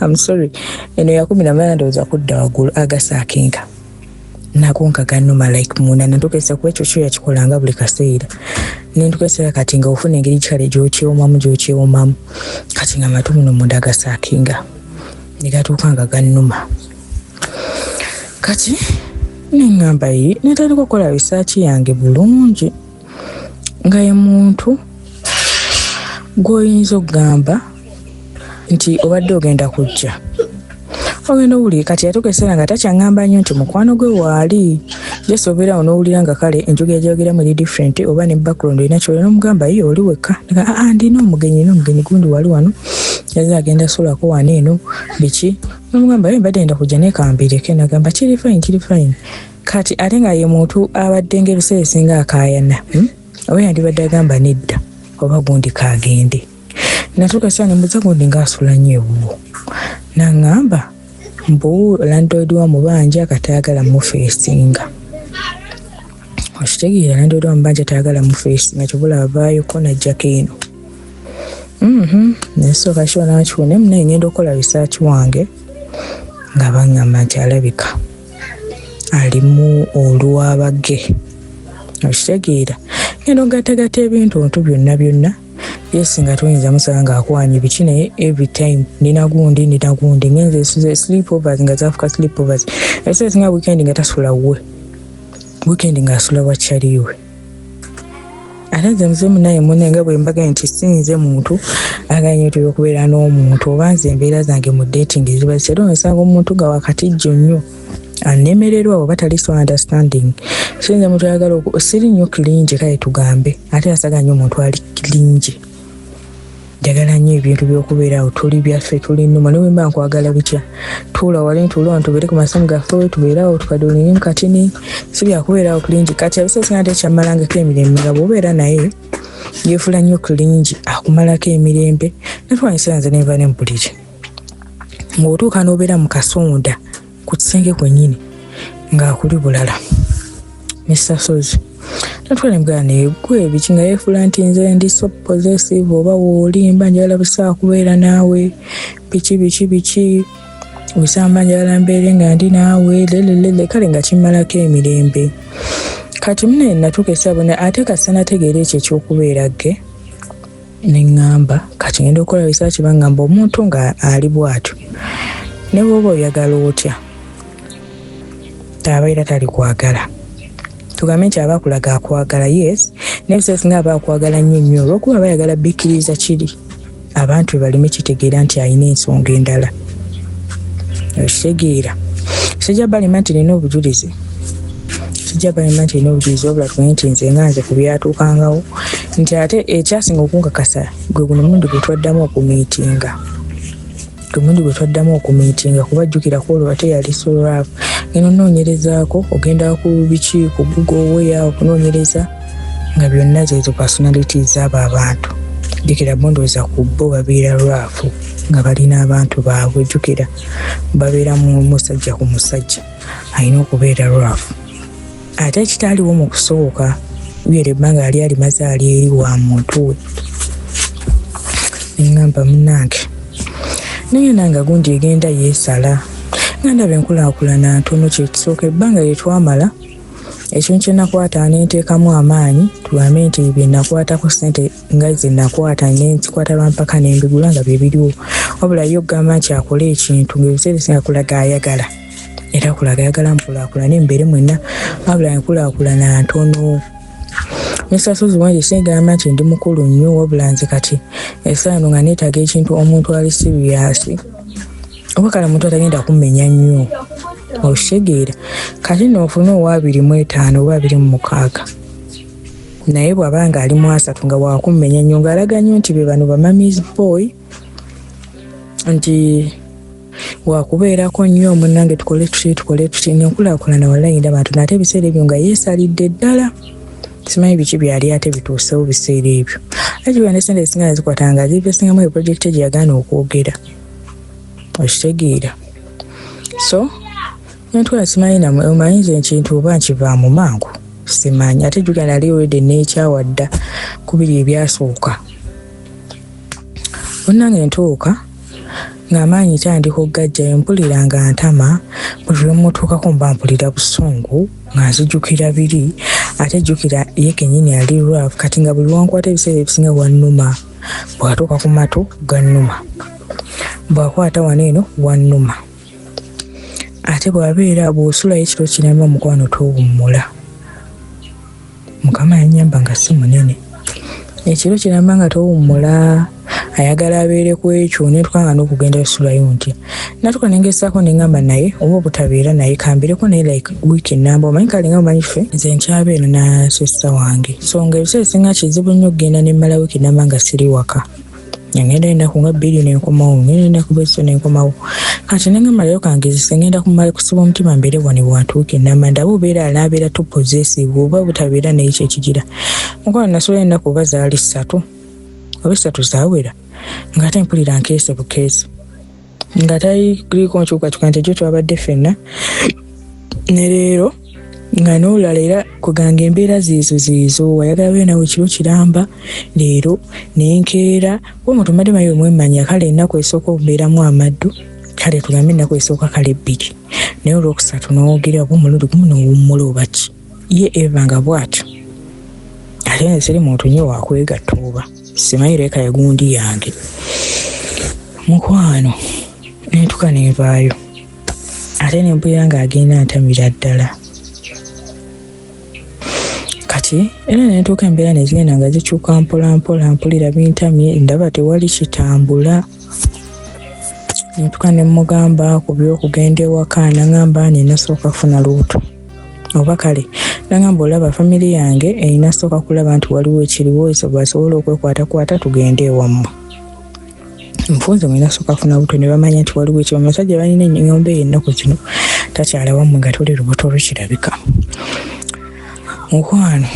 I'm sorry eno ya 18 ndowooza kudda waggulu agasaakinga nako nga gannuma like munda nantukesa ku ekyo kyo yakikolanga buli kaseera nentukesera kati nga ofuna engeri kikale gyokyewomamu kati nga matu muno munda agasaakinga negatuuka nga gannuma kati neŋŋamba ye netandika okukola risaaki yange bulungi nga ye muntu gw'oyinza okugamba nti obadde ogenda kujja ogenda owulire kati yatukeseera nga takyaŋŋamba nnyo nti mukwano gwe waali jesi obeerawo n'owulira nga kale enjoga yajogeramu eri different oba ne background erina kyolina n'omugamba ye oli wekka ndina omugenyi gundi wali wano yaze agenda sulako wano eno biki n'omugamba ye mbadde enda kujja nekambireke nagamba kiri fine kati ate nga ye muntu abadde ng'ebiseera esinga akaayana oba yandibadde agamba nedda oba gundi kagende natuuka saa nembuza gundi ngaasula nnyo ewuwo naŋŋamba mbu landlord wa mubanja katayagala mufeesinga okitegeera landlord wa mubanja tayagala mufeesinga kyobula avaayoko najjako eno nesooka kiwa nakiwona naye ngenda okukola risaaki wange nga baŋŋamba nti alabika alimu olwabage okitegeera ngenda okugattagatta ebintu byonna yes nga tuyinza musala ng'akwanye biki naye every time nina gundi ngenze sleepovers nga zafuka sleepovers ebiseera singa weekend nga tasula we weekend ng'asula wakyaliwe ate nze muzemu naye munne nga bwe mbaga nti sinze muntu aganye tuyo okubeera n'omuntu oba nze embeera zange mu dating ziba zitera onsanga omuntu nga wakatijjo nnyo anemererwa oba tali so understanding sinze muntu ayagala siri nnyo kiringi kale tugambe ate asaga nnyo omuntu ali kiringi njagala nnyo ebintu by'okubeerawo tuli byaffe tuli nnuma ne wemba nkwagala bitya tuula wali ntuula tubeere ku masimu gaffe tubeerawo tukadolinimu katini si byakubeerawo kiringi kati ebiseera singa ate kyammalangako emirembe nga bw'obeera naye yeefula nnyo kiringi akumalako emirembe netwanyiseera nze nenva ne mpulire ng'otuuka n'obeera mu kasonda ku kisenge kwennyini ng'akuli bulala Musasozi natwala mugana naye gwe biki nga yeefula nti nze ndi so possessive oba woolimba njagala busaa kubeera naawe biki wisamba njagala mbeere nga ndi naawe lelelele kale nga kimmalako emirembe kati mune natuuka esabuna ate kasana tegeera ekyo ekyokubeera ge ne ŋŋamba kati ngenda okukola bisaaki bangamba omuntu nga ali bw'atyo ne bw'oba oyagala otya abaira tali kwagala tugambe nti aba akulaga akwagala yes n'ebiseera singa aba akwagala nnyo olw'okuba bayagala bikkiriza kiri abantu balime kitegeera nti alina ensonga endala okitegeera sijja balima nti nina obujulizi wabula tumanyi nti nze nganze ku byatuukangawo nti ate ekyasinga okunkakasa gwe guno mulundi gwe twaddamu okumiitinga kubajjukirako olwo ate yali solaavu ngeno noonyerezaako ogenda ku biki ku gugoweya okunoonyereza nga byonna zezo personalities z'abo abantu jjukira bondooza ku bo babeera lwafu nga balina abantu baabwe jjukira babeera mu musajja ku musajja alina okubeera lwafu ate ekitaaliwo mu kusooka byera ebbanga yali alimaze ali eri wa muntu we neŋŋamba munnange naye nanga gundi egenda yeesala nga ndaba enkulaakulana ntono kyetusooka ebbanga lye twamala ekintu kye nakwata nenteekamu amaanyi tugambe nti bye nakwatako ssente nga ze nakwata nenzikwata lwampaka nembigula nga bye biriwo wabula ye okugamba nti akole ekintu ng'ebiseera ebisinga kulaga ayagala era kulaga ayagala mukulaakulana embeere mwenna wabula enkulaakulana ntono misasozi wange singamba nti ndi mukulu nnyo wabula nze kati esaano nga neetaaga ekintu omuntu ali siriyasi oba kale omuntu atagenda kummenya nnyo okitegeera kati noofuna owa 25 oba 26 naye bw'aba nga ali mu 3 nga waakummenya nnyo ng'alaga nnyo nti be bano bamamizi boy nti wakubeerako nnyo munnange tukole tuti nenkulaakulana walayinda abantu nate ebiseera ebyo nga yeesalidde ddala simanyi biki byali ate bituusewo biseera ebyo ekibya nesente ezisinga zikwatanga zibesingamu eprojekiti gye yagaana okwogera okitegeera so nentwala simanyi namwe omanyi nze ekintu oba nkivaamu mangu simanyi ate juga nali wede nekyawadda kubiri ebyasooka bonnange ntuuka ng'amaanyi tandika okugajjayo mpulira nga ntama buli lwemutuukako mba mpulira busungu nga nzijjukira biri ate jjukira ye kennyini ali lwavu kati nga buli wankwata ebiseera ebisinga wannuma bw'atuuka ku matu gannuma bw'akwata wano eno wannuma ate bw'abeera bw'osulayo ekiro kinama omukwano toowummula mukama yannyamba nga si munene ekiro kinama nga toowummula ayagala abeere ku ekyo netwanga n'okugenda osulayo ntya natuka nengesaako neŋŋamba naye oba obutabeera naye kambireko naye like wiiki ennamba omanyi kale nga omanyi ffe nze nkyabeera nasessa wange so nga ebiseera ebisinga kizibu nnyo okugenda nemmala wiiki ennamba nga siri waka ngenda ennaku nga 2 nenkomawo ngenda ennaku bweso nenkomawo kati neŋŋamba leero kangezise ngenda kumala kusiba omutima mbeere wano bwantuuka ennamba ndaba obeera naabeera tupossessive oba butabeera naye kyekigira mukwano nasobola ennaku oba zaali 3 oba 3 zaawera ng'ate mpulira nkeese bukeese nga taliko nkyukakyuka nti egyo twabadde ffenna ne leero nga n'olala era kuganga embeera ziizo wayagala beera nawe kiro kiramba leero nenkeera omuntu mbadde mayi omwemmanya kale ennaku esooka okubeeramu amaddu kale tugambe ennaku esooka kale 2 naye olwokusatu n'owogerera oba omulundi gumu n'owummula oba ki ye eva nga bw'atyo ate nze siri muntu nnyo wakwegatta oba simanyi leka yagundi yange mukwano nentuka nenvaayo ate nempulira ng'agenda ntamira ddala kati era nentuuka embeera nezigenda nga zikyuka mpolampola mpulira bintamye ndaba tewali kitambula nentuka nemugamba ku byokugenda ewaka naŋŋamba ninasooka kufuna luutu oba kale nagamba olaba famire yange erina sooka kulaba nti waliwo ekiriwo basobola okwekwatakwata tugende ewammwe nfunze mwina sooka kufuna buto ne bamanya nti waliwo ekiriwo omusajja balina ennyumba ennaku zino takyala wammwe nga tuli lubuto lukirabika mukwano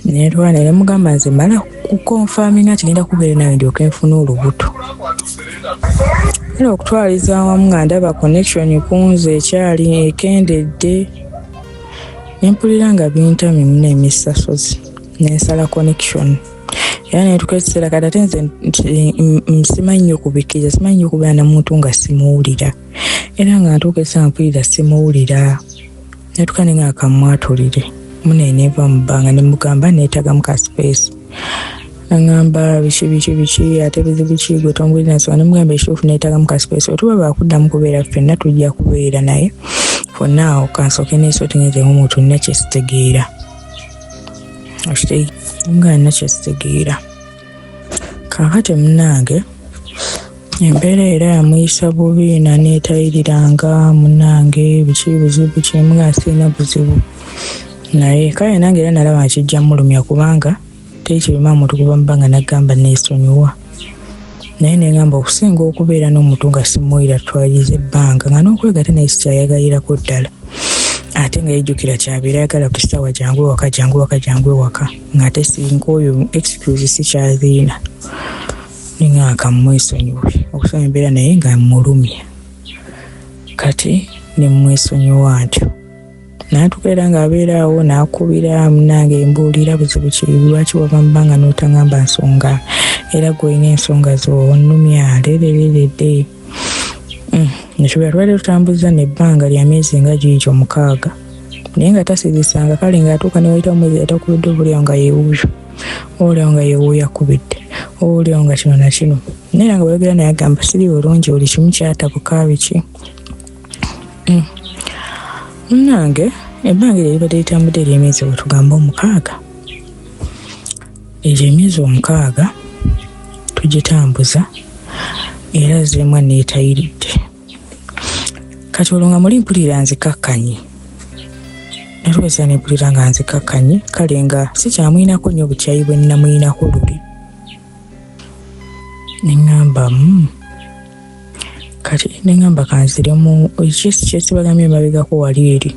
netwana era mugamba nze mala kukonfaminga kigenda kubeera nawe ndyoke nfuna olubuto era okutwaliza awamu nga ndaba connection kunze ekyali ekendedde nempulira nga bintamye muna emisasozi nensala connection era netuka ekiseera kati ate nze simanyi nnyo kubikkiriza simanyi nnyo okubeera na muntu nga simuwulira era nga ntuuka ekiseera mpulira simuwulira netuka nenga akamwatulire muneneva mu bbanga ne mugamba neetagamu ka space. Nangamba biki ate bizibu ki gwe tombulira nsonga ne mugamba ekituufu neetagamu ka space. Otuba baakuddamu kubeera ffenna tujja kubeera naye fonnaawo kansooke neesotingeze omuntu nina kyesitegeera. Okitegeera nga nina kyesitegeera. Kaakati munnange embeera era yamuyisa bubi naneetayiriranga munnange biki buzibu kimuga sirina buzibu naye kale nange era nalaba nkijja mulumya kubanga tekirima muntu kuba mubanga nagamba neesonyiwa naye nengamba okusinga okubeera n'omuntu nga simuyira twaliza ebbanga nga n'okwegatta naye sikyayagayirako ddala ate nga yejjukira kyabeera ayagala ku kisaawa jangu ewaka nga ate singa oyo excuse sikyazirina ningaka mwesonyiwe okusoma embeera naye nga mulumya kati nemwesonyiwa ntyo natukeera nga abeeraawo nakubira munange embuulira buzibu ki lwaki wava mubanga notangamba nsonga era gwolina ensonga zonumya lerereredde nekibira twali tutambuza nebbanga lya myezi nga giikyo 6 naye nga tasirisanga kale nga atuuka newayita omwezi atakubidde obulyawo nga yeewuyo olyawo nga yeewuyo akubidde olyawo nga kino na kino naye nga bwayogera naye agamba siri olungi oli kimu kyatabuka biki nange ebbanga eryo libadde litambudde ery'emyezi bwe tugamba 6 egyo emyezi 6 tugitambuza era zeemwa neetayiridde kati olwo nga muli mpulira nzikakkanye natuweza nempulira nga nzikakkanye kale nga sikyamuyinako nnyo bukyayi bwe nnamuyinako luli neŋŋamba kati neŋŋamba kanziremu kyesibagamye emabegako wali eri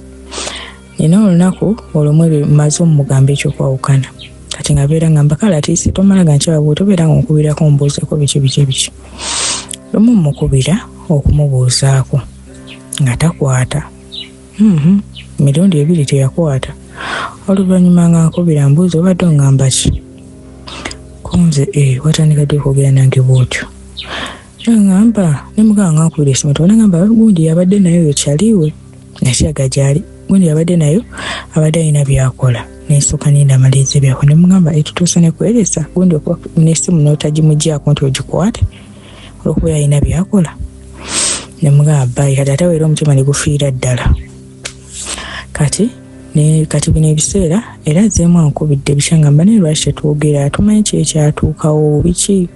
nina olunaku olumwe maze omugamba ekyokwawukana kati nga beera ngamba kale ati tomalaga nkyaba bwe tobeera nga onkubirako ombuuzeko biki lumu mukubira okumubuuzaako nga takwata emirundi 2 teyakwata oluvannyuma nga nkubira mbuuza obadde ongamba ki kunze watandika dde okwogera nange bwotyo nangamba nemuganga nkubira esimu tonagamba gundi yabadde nayo yokyaliwe nakyaga gyali gundi yabadde nayo abadde alina byakola nesooka nendamaliriza ebyako nemugamba etutuusa nekweresa gundi okuba nesimu notagimugyako nti ogikwate olwokuba yalina byakola nemugamba kati ate weera omutima negufiira ddala kati bino ebiseera era zeemu ankubidde bikyangamba naye lwaki tetwogera tumanyi kyekyatuukawo biki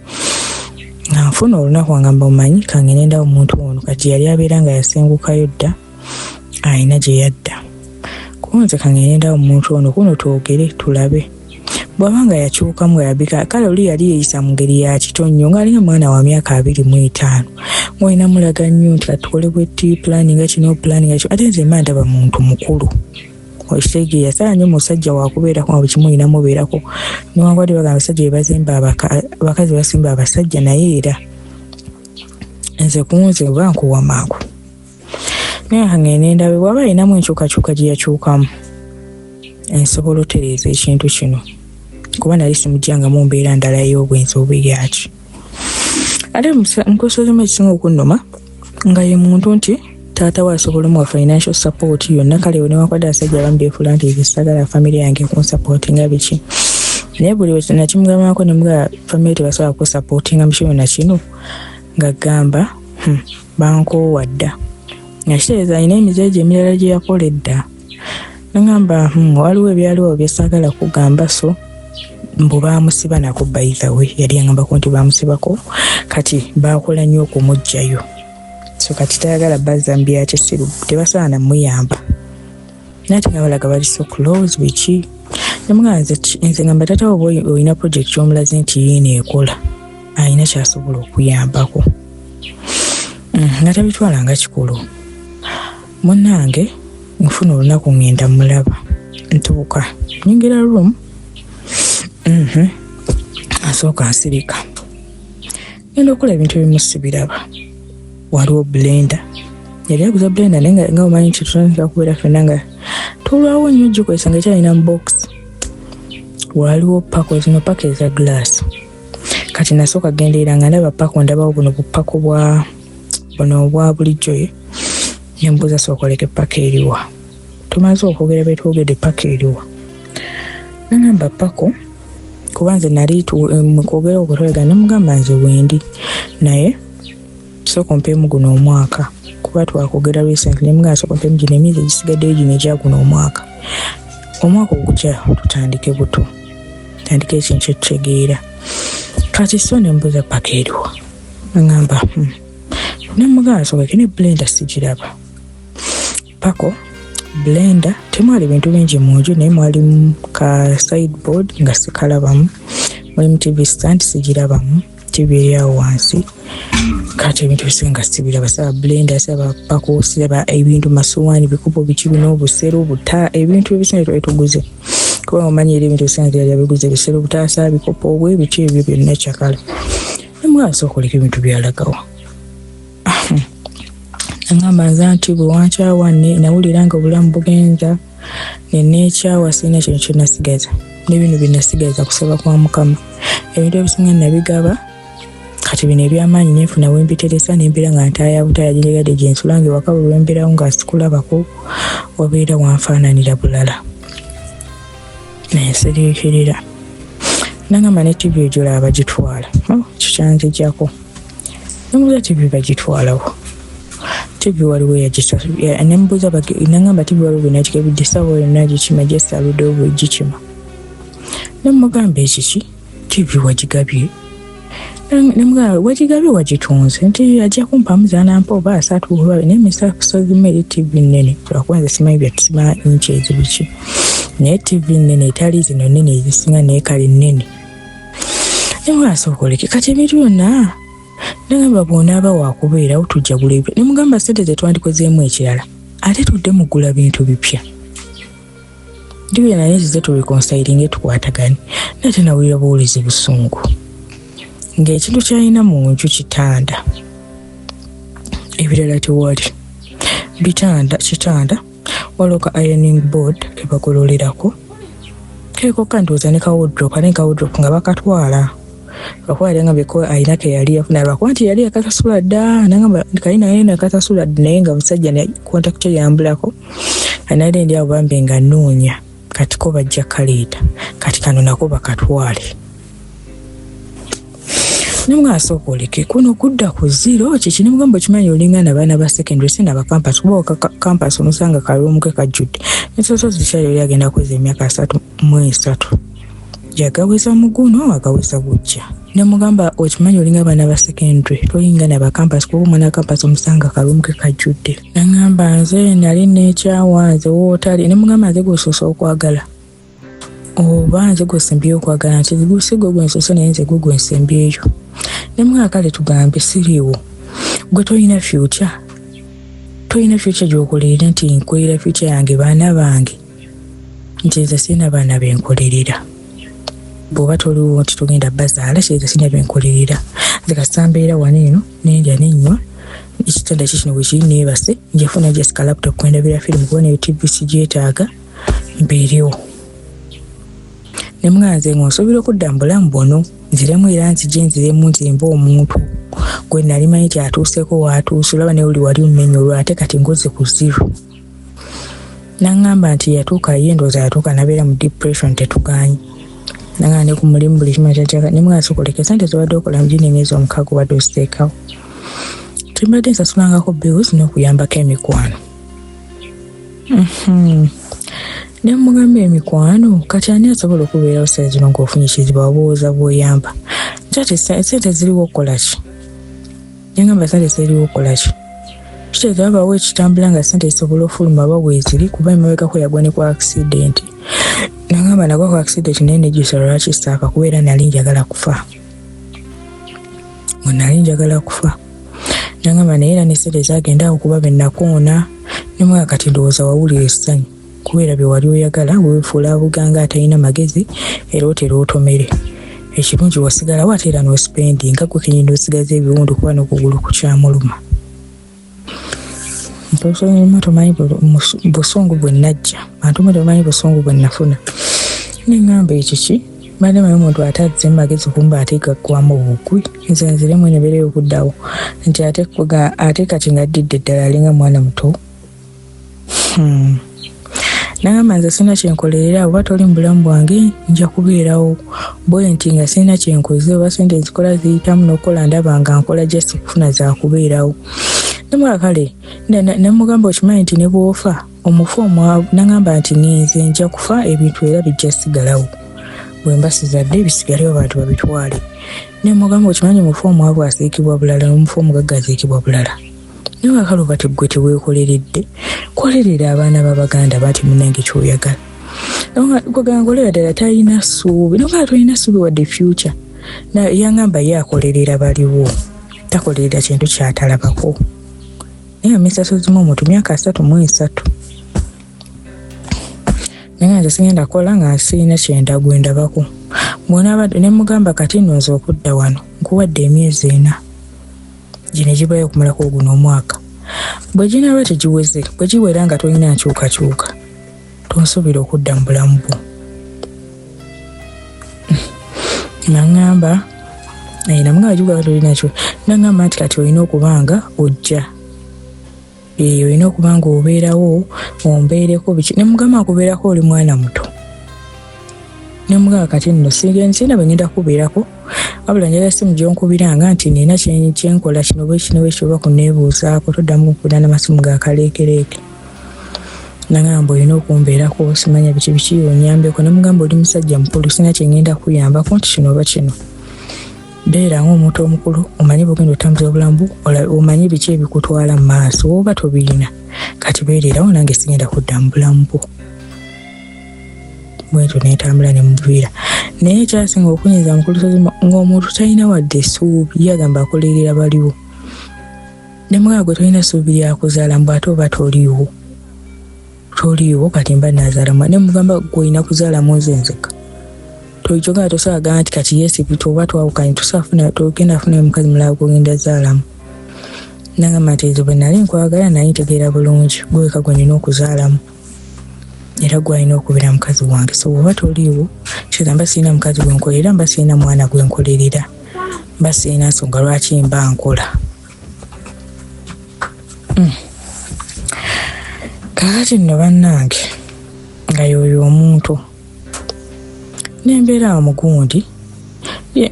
nga nfuna olunaku angamba omanyi kange nendawo omuntu ono kati yali abeera nga yasengukayo dda alina gye yadda kunze kange nendawo omuntu ono kuno twogere tulabe bw'abanga yakyukamu yabika kale oli yali yeeyisa mu ngeri ya kitonnyo ng'alinga mwana wa myaka 25 ng'olina mulaga nnyo nti katukole bwetti planning nga kino planning nga ate nze mba ndaba muntu mukulu okitegeera saala nnyo musajja wakubeerako nga bwe kimuyina mubeerako newankubadde bagamba abasajja bebazimba abakazi basimba abasajja naye era nze kunze oba nkuwa mangu naye kange nendabe bw'aba alinamu enkyukakyuka gye yakyukamu nsobola otereeza ekintu kino kuba nali simujjanga mu mbeera ndala ey'obwenzi oba eryaki ate mukusozimu ekisinga okunnuma nga ye muntu nti taata we asobola omuwa financial support yonna kale newankubadde abasajja abamu beefuula nti ezisagala famire yange kunsupportinga biki naye buli nakimugambako nemuga famire tebasobola kusupportinga mukino na kino nga gamba bankoowa dda nga kitegeeza alina emizeejo emirala gye yakola edda nagamba waliwo ebyaliwo byesagala kugamba so mbu baamusiba nako by the way yali yangambako nti baamusibako kati baakola nnyo okumuggyayo so kati tayagala bazambia kisiru tebasobola namuyamba nate nga balaga bali so close biki nemuganze nze ngamba taata oba olina project kyomulaze nti yiina ekola alina kyasobola okuyambako nga tabitwala kikulu munnange nfuna olunaku ngenda mulaba ntubuka nyingira room asooka nsirika ngenda okukola ebintu ebimu sibiraba waliwo blender yali aguza blender naye nga omanyi nti tutandika kubeera ffenna nga tulwawo nnyo gikozesa nga ekyalina mu box waliwo pako zino pako eza glass kati nasooka gendeera nga ndaba pako ndabawo buno bupako bwa bulijjo nembuuza sooka oleka epaka eriwa tumaze okwogera betwogedde paka eriwa nangamba pako kubanze nali mukwogera okutwega nemugamba nze wendi naye sooka ompeemu guno omwaka kuba twakwogera recently nemugamba sooka ompeemu gino emyezi egisigaddeyo gino egya guno omwaka ogujja tutandike buto tandike ekintu ekitegeera kati so nembuuza paka eriwa nangamba nemugamba sooka kene blender sigiraba pako blender temwali bintu bingi mu nju naye mwalimu ka sideboard nga sikalabamu, mwalimu TV stand sigirabamu, TV eri awo wansi kati ebintu bisi nga sibiraba. Saba blender, saba pako, saba ebintu masuwaani, bikupo biki bino, obusero, buta, ebintu ebisinga twali tuguze kuba omanyi era ebintu ebisinga byali biguze bisero, buta, saba bikopo obwe biki ebyo byonna kyakala. Nemugasa okoleka ebintu byalagawa ngamba nza nti bwe wankyawa nawulira nga obulamu bugenza neneekyawa sirina kintu kyenasigaza n'ebintu byenasigaza kusaba kwa Mukama. Ebintu ebisinga nabigaba kati bino ebyamaanyi nenfuna wembiteresa nembeera nga ntaaya butaaya gyenjagadde gyensulange waka bwe wembeerawo nga sikulabako wabeera wanfaananira bulala nensiriikirira. Nangamba ne TV ejolaba bagitwala kikyanzijjako nemubuuza TV bagitwalawo TV waliwo yagisasula nembuuza nangamba TV waliwo nakigabidde ssaawa yonna gikima gyesaludde obwe gikima nemugamba ekiki TV wagigabye nemugamba wagigabye wagitunze nti ajja kumpamu zanampa oba asatu oba nemisakusozimu eri TV nnene lwakubanza simanyi byatusima inchi ezibiki naye TV nnene etali zino nnene ezisinga naye kale nnene nemugasa okoleke kati ebintu byonna nagamba bw'onaaba waakubeerawo tujja gula ebyo. Nemugamba ssente ze twandikozeemu ekirala ate tudde mugula bintu bipya ndibya naye zize tulikonsayiringe tukwatagane nate nawulira buwulizi busungu ng'ekintu kyalina mu nju kitanda ebirala tewali kitanda waliwo ka ironing board kebagololerako keeko kandooza ne kawodropu nga bakatwala lwakuba nga beko alina ke yali yafuna lwakuba nti yali yakasasula dda nangamba kalina yena yakasasula dda naye nga musajja ne kontakiti yambulako anali ndi abo bambe nga noonya kati ko bajja kaleeta kati kano nako bakatwale. Nemugasa okoleke kuno kudda ku zero kiki nemugamba kimanyi olingana abaana ba secondary sina ba campus kuba campus omusanga kalumuke kajjudde ensoso zikyali yali agenda kweza emyaka 3 jagaweza muguno agaweza bujja. Nemugamba okimanyi olinga abaana ba secondary tolingana ba campus kuba omwana campus omusanga kalumuke kajjudde. Nangamba nze nali nekyawa nze wootali nemugamba nze gwosoose okwagala oba nze gwesembyeyo okwagala nti zigusigo gwensoose naye nze gwensembyeyo. Nemugamba kale tugambe siriiwo gwe tolina future gyokolerera nti nkolera future yange baana bange nti nze sirina baana benkolerera bw'oba toliwo nti tugenda bazaala kyeza sirina benkolerera nze kasita mbeera wano eno nendya nenywa ekitanda kikino bwe kiri neebase njafuna Jessica laptop kwendabira firimu kubona eyo TV sigyetaaga mbeerewo. Nemugamba nze nsobola okudda mu bulamu buno nziremu era nziremu nzimba omuntu gwe nali manyi nti atuuseeko waatuuse olaba ne wali omumenya olwo ate kati ngoze ku zero. Nangamba nti yatuuka ye ndowooza yatuuka nabeera mu depression tetugaanyi nangamba ne ku mulimu buli kimu kyakyaga nemugamba sokoleka sente zobadde okola mu gino emyezi 6 obadde ositeekawo tembadde nsasulangako bills n'okuyambako emikwano. Nemugamba emikwano kati ani asobola okubeerawo saa zino ng'ofunye ekizibu abowooza bw'oyamba nti sente ziriwo okukola ki nengamba sente ziriwo okukola ki kitegeeza babaawo ekitambula nga sente zisobola ofuluma baweziri kuba emabegako yagwa ne ku accident. Nangamba nagwa ku accident naye nejjusa lwaki saaka kubeera nali njagala kufa. Nangamba naye era ne sente zagenda okuba bennakoona nemugamba kati ndowooza wawulira essanyu kubeera bye wali oyagala weefuula buganga atalina magezi era otera otomere ekirungi wasigalawo ate era n'ospendi nga gwe kenyini osigaza ebiwundu kuba n'okugulu kukyamuluma. Ntosoma tomanyi busungu bwe najja antuma tomanyi busungu bwe nafuna nengamba ekiki badde manyi omuntu atazze magezi kumba ate gaggwamu obugwi nze nziremu nebeereyo okuddawo nti ate kati nga ddidde ddala alinga mwana muto. Nagamba nze sina kyenkolerera oba toli mu bulamu bwange nja kubeerawo bwe nti nga sina kyenkoze oba sente zikola ziyitamu n'okukola ndaba nga nkola just kufuna za kubeerawo. Nemugamba kale nemugamba okimanyi nti ne bw'ofa omufu omwavu nagamba nti nze nja kufa ebintu era bijja sigalawo bwe mba sizadde bisigalewo abantu babitwale. Nemugamba okimanyi omufu omwavu asiikibwa bulala n'omufu omugagga asiikibwa bulala. Naye kale oba gwe teweekoleredde kolerera abaana b'Abaganda bati munange kyoyagala. Kwegangolera ddala talina ssuubi nogala tolina ssuubi wadde future. Yangamba ye akolerera baliwo takolerera kintu kyatalabako. Naye emisaso zimu omuntu myaka 33. Naye nze sigenda kola nga sirina kyenda ndabako. Ne mugamba kati nnoze okudda wano nkuwadde emyezi 4. Gino gibayo okumalako guno omwaka. Bwe ginaaba tegiweze bwe giwera nga tolina nkyukakyuka tonsuubira okudda mu bulamu bwo. Nangamba namugamba giwera tolina kyo nangamba nti kati olina okubanga ojja olina okubanga obeerawo ombeereko biki. Nemugamba akubeerako oli mwana muto. Nemugamba kati nno sina bwe kubeerako wabula njala simu gyonkubiranga nti nina kyenkola kino bwe kino bwekyo kuneebuuzaako toddamu okuda n'amasimu ga kaleekereeke. Nagamba olina okumbeerako simanya biki onyambeko. Nemugamba oli musajja mukulu sina kyengenda kuyambako nti kino oba kino. Beera ng'omuntu omukulu omanyi bwogenda otambuza obulamu omanyi biki ebikutwala mu maaso oba tobirina kati beererawo nange sigenda kudda mu bulamu bwo. Bwetyo netambula ne muviira. Naye ekyasinga okunyiza mukulusozi ng'omuntu talina wadde essuubi yagamba akolerera baliwo. Nemugamba gwe tolina ssuubi lyakuzaala mbw ate oba toliiwo kati mba nazaala. Nemugamba gwe olina kuzaalamu nze nzeka. Toyogera tosaaga nti kati yeesibita oba twawukanye togenda afuna omukazi mulala gwogenda zaalamu. Nagamba nti ezo bwe nali nkwagala naye ntegeera bulungi gweka gwe nina okuzaalamu era gwalina okubeera mukazi wange. So oba toliiwo kyoza mba sirina mukazi gwenkolerera mba sirina mwana gwenkolerera mba sirina nsonga lwaki mba nkola. Kakati nno bannange nga yoyo omuntu nembeera omugundi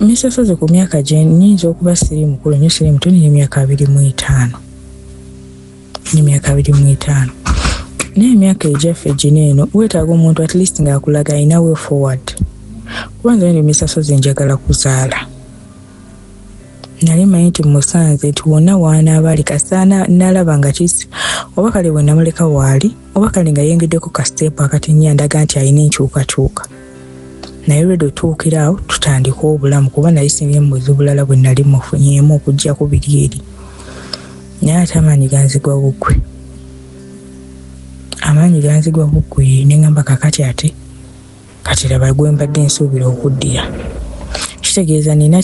misasoze ku myaka gye nnyinza okuba siri mukulu nnyo siri muto nina emyaka 25 naye emyaka egyaffe gino eno weetaaga omuntu at least ng'akulaga alina way forward. Kubanza nno emisasoze njagala kuzaala nali manyi nti musanze nti wonna wanaaba ali kasaana nalaba nga kisi oba kale bwe namuleka waali oba kale nga yengeddeko ka step akati nnyo ndaga nti alina enkyukakyuka. Naye lwe tutuukira awo tutandika obulamu kuba nali singa embuzi bulala bwe nali mufunyeemu okuggyako biri eri. Naye ate amaanyi ganzigwa bugwe ne ngamba kakati ate kati laba gwe mbadde nsuubira okuddira. Kitegeeza nina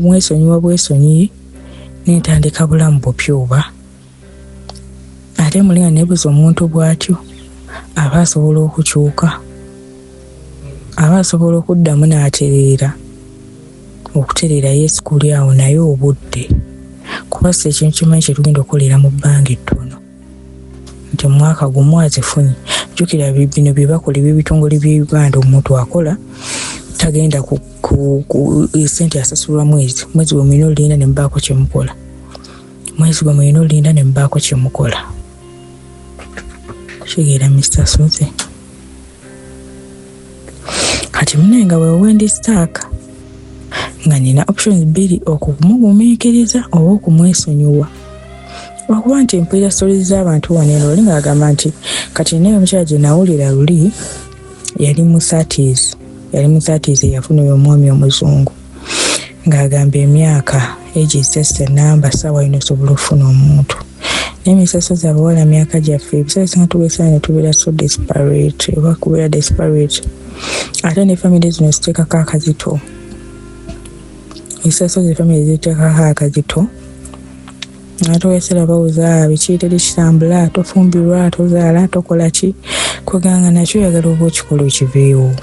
mwesonyiwa bwesonyiye nentandika bulamu bupya oba ate mulinga nebuza omuntu bw'atyo aba asobola okukyuka aba asobola okuddamu n'atereera okutereera yeesukuli awo naye obudde kuba si ekintu kimanyi kye tugenda okukolera mu bbanga ettono nti omwaka gumu azifunye. Jjukira bino bye bakola eb'ebitongole by'e Uganda omuntu akola tagenda ku sente asasulwa mwezi gwe mulina olinda ne mubaako kye mukola mwezi gwe mulina olinda ne mubaako kye mukola. Kitegeera misasoze kati munenga wewe ndi staaka nga nina options 2 okumugumiikiriza oba okumwesonyiwa. Okuba nti mpulira stories z'abantu wano eno oli ng'agamba nti kati naye omukyala gye nawulira luli yali mu 30s yafuna oyo omwami omuzungu ng'agamba emyaka age is just a number sawa ino osobola okufuna omuntu. N'emisasozi abawala myaka gyaffe ebiseera singa tugeesana ne tubeera so desperate oba kubeera desperate ate ne family zino ziteekako akazito. Emisasozi family ziteekako akazito atoweesera bawuza biki teri kitambula tofumbirwa tozaala tokola ki kweganga nakyo yagala oba okikola okiveewo.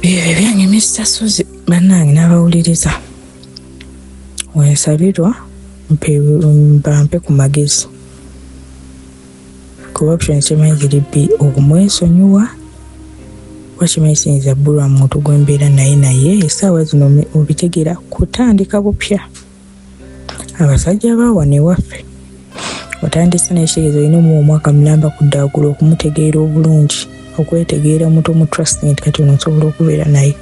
Bye byange emisasozi bannange n'abawuliriza wensabirwa mpe ku magezi kuba options kimanyi ziri bbiri okumwesonyiwa oba kimanyi siyinza bbulwa muntu gwembeera naye essaawa zino obitegeera kutandika bupya. Abasajja baawane ewaffe otandise n'ekitegeezo olina omuwa omwaka mulamba kuddaagula okumutegeera obulungi, okwetegeera muto mu trust nti kati ono nsobola okubeera naye.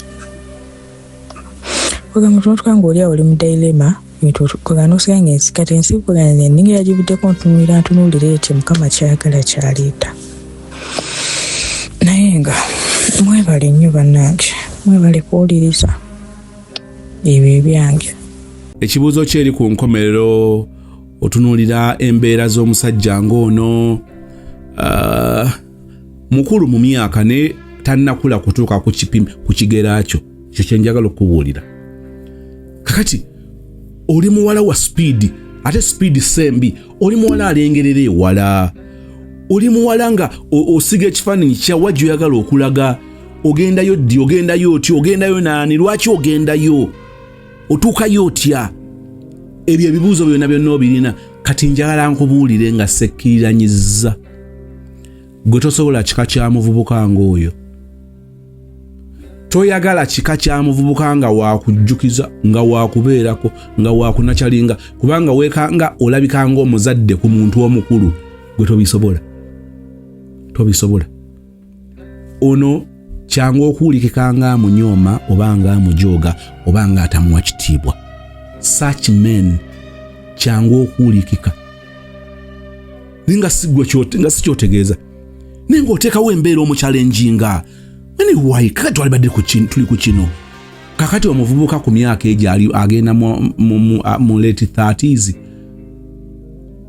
Ogamba tunotuka ng'oli awo oli mu dilema kwegana osiganga ensi kati ensi kwegana nenningira gibuddeko ntunuulira eti Mukama kyayagala kyaleeta. Naye nga mwebale nnyo bannange, mwebale kuwuliriza ebyo ebyange. Ekibuuzo kyeri ku nkomerero otunuulira embeera z'omusajja ng'ono mukulu mu myaka ne tannakula kutuuka ku kigera kyo. Kyo kye njagala okubuulira. Kakati oli muwala wa speed, ate speed sembi, oli muwala alengerera ewala, oli muwala nga osiga ekifaananyi kya wajja oyagala okulaga, ogendayo ddi, ogendayo otya, ogendayo naani, lwaki ogendayo, otuukayo otya? Ebyo ebibuuzo byonna obirina. Kati njagala nkubuulire nga sekkiriranyiza gwe tosobola kika kya muvubuka ng'oyo. Toyagala kika kya muvubuka nga wakujjukiza, nga wakubeerako, nga wakunakyalinga, kubanga weekanga olabika ng'omuzadde ku muntu omukulu. Gwe tobisobola. Tobisobola. Ono kyangu okuwulikika nga amunyooma oba nga amujooga oba nga atamuwa kitiibwa. Such men kyangu okuwulikika. Ninga si kyotegeeza. Ninga oteekawo embeera omukyalenjinga. Anyway, kakati twalibadde tuli ku kino. Kakati omuvubuka ku myaka egyo agenda mu late 30s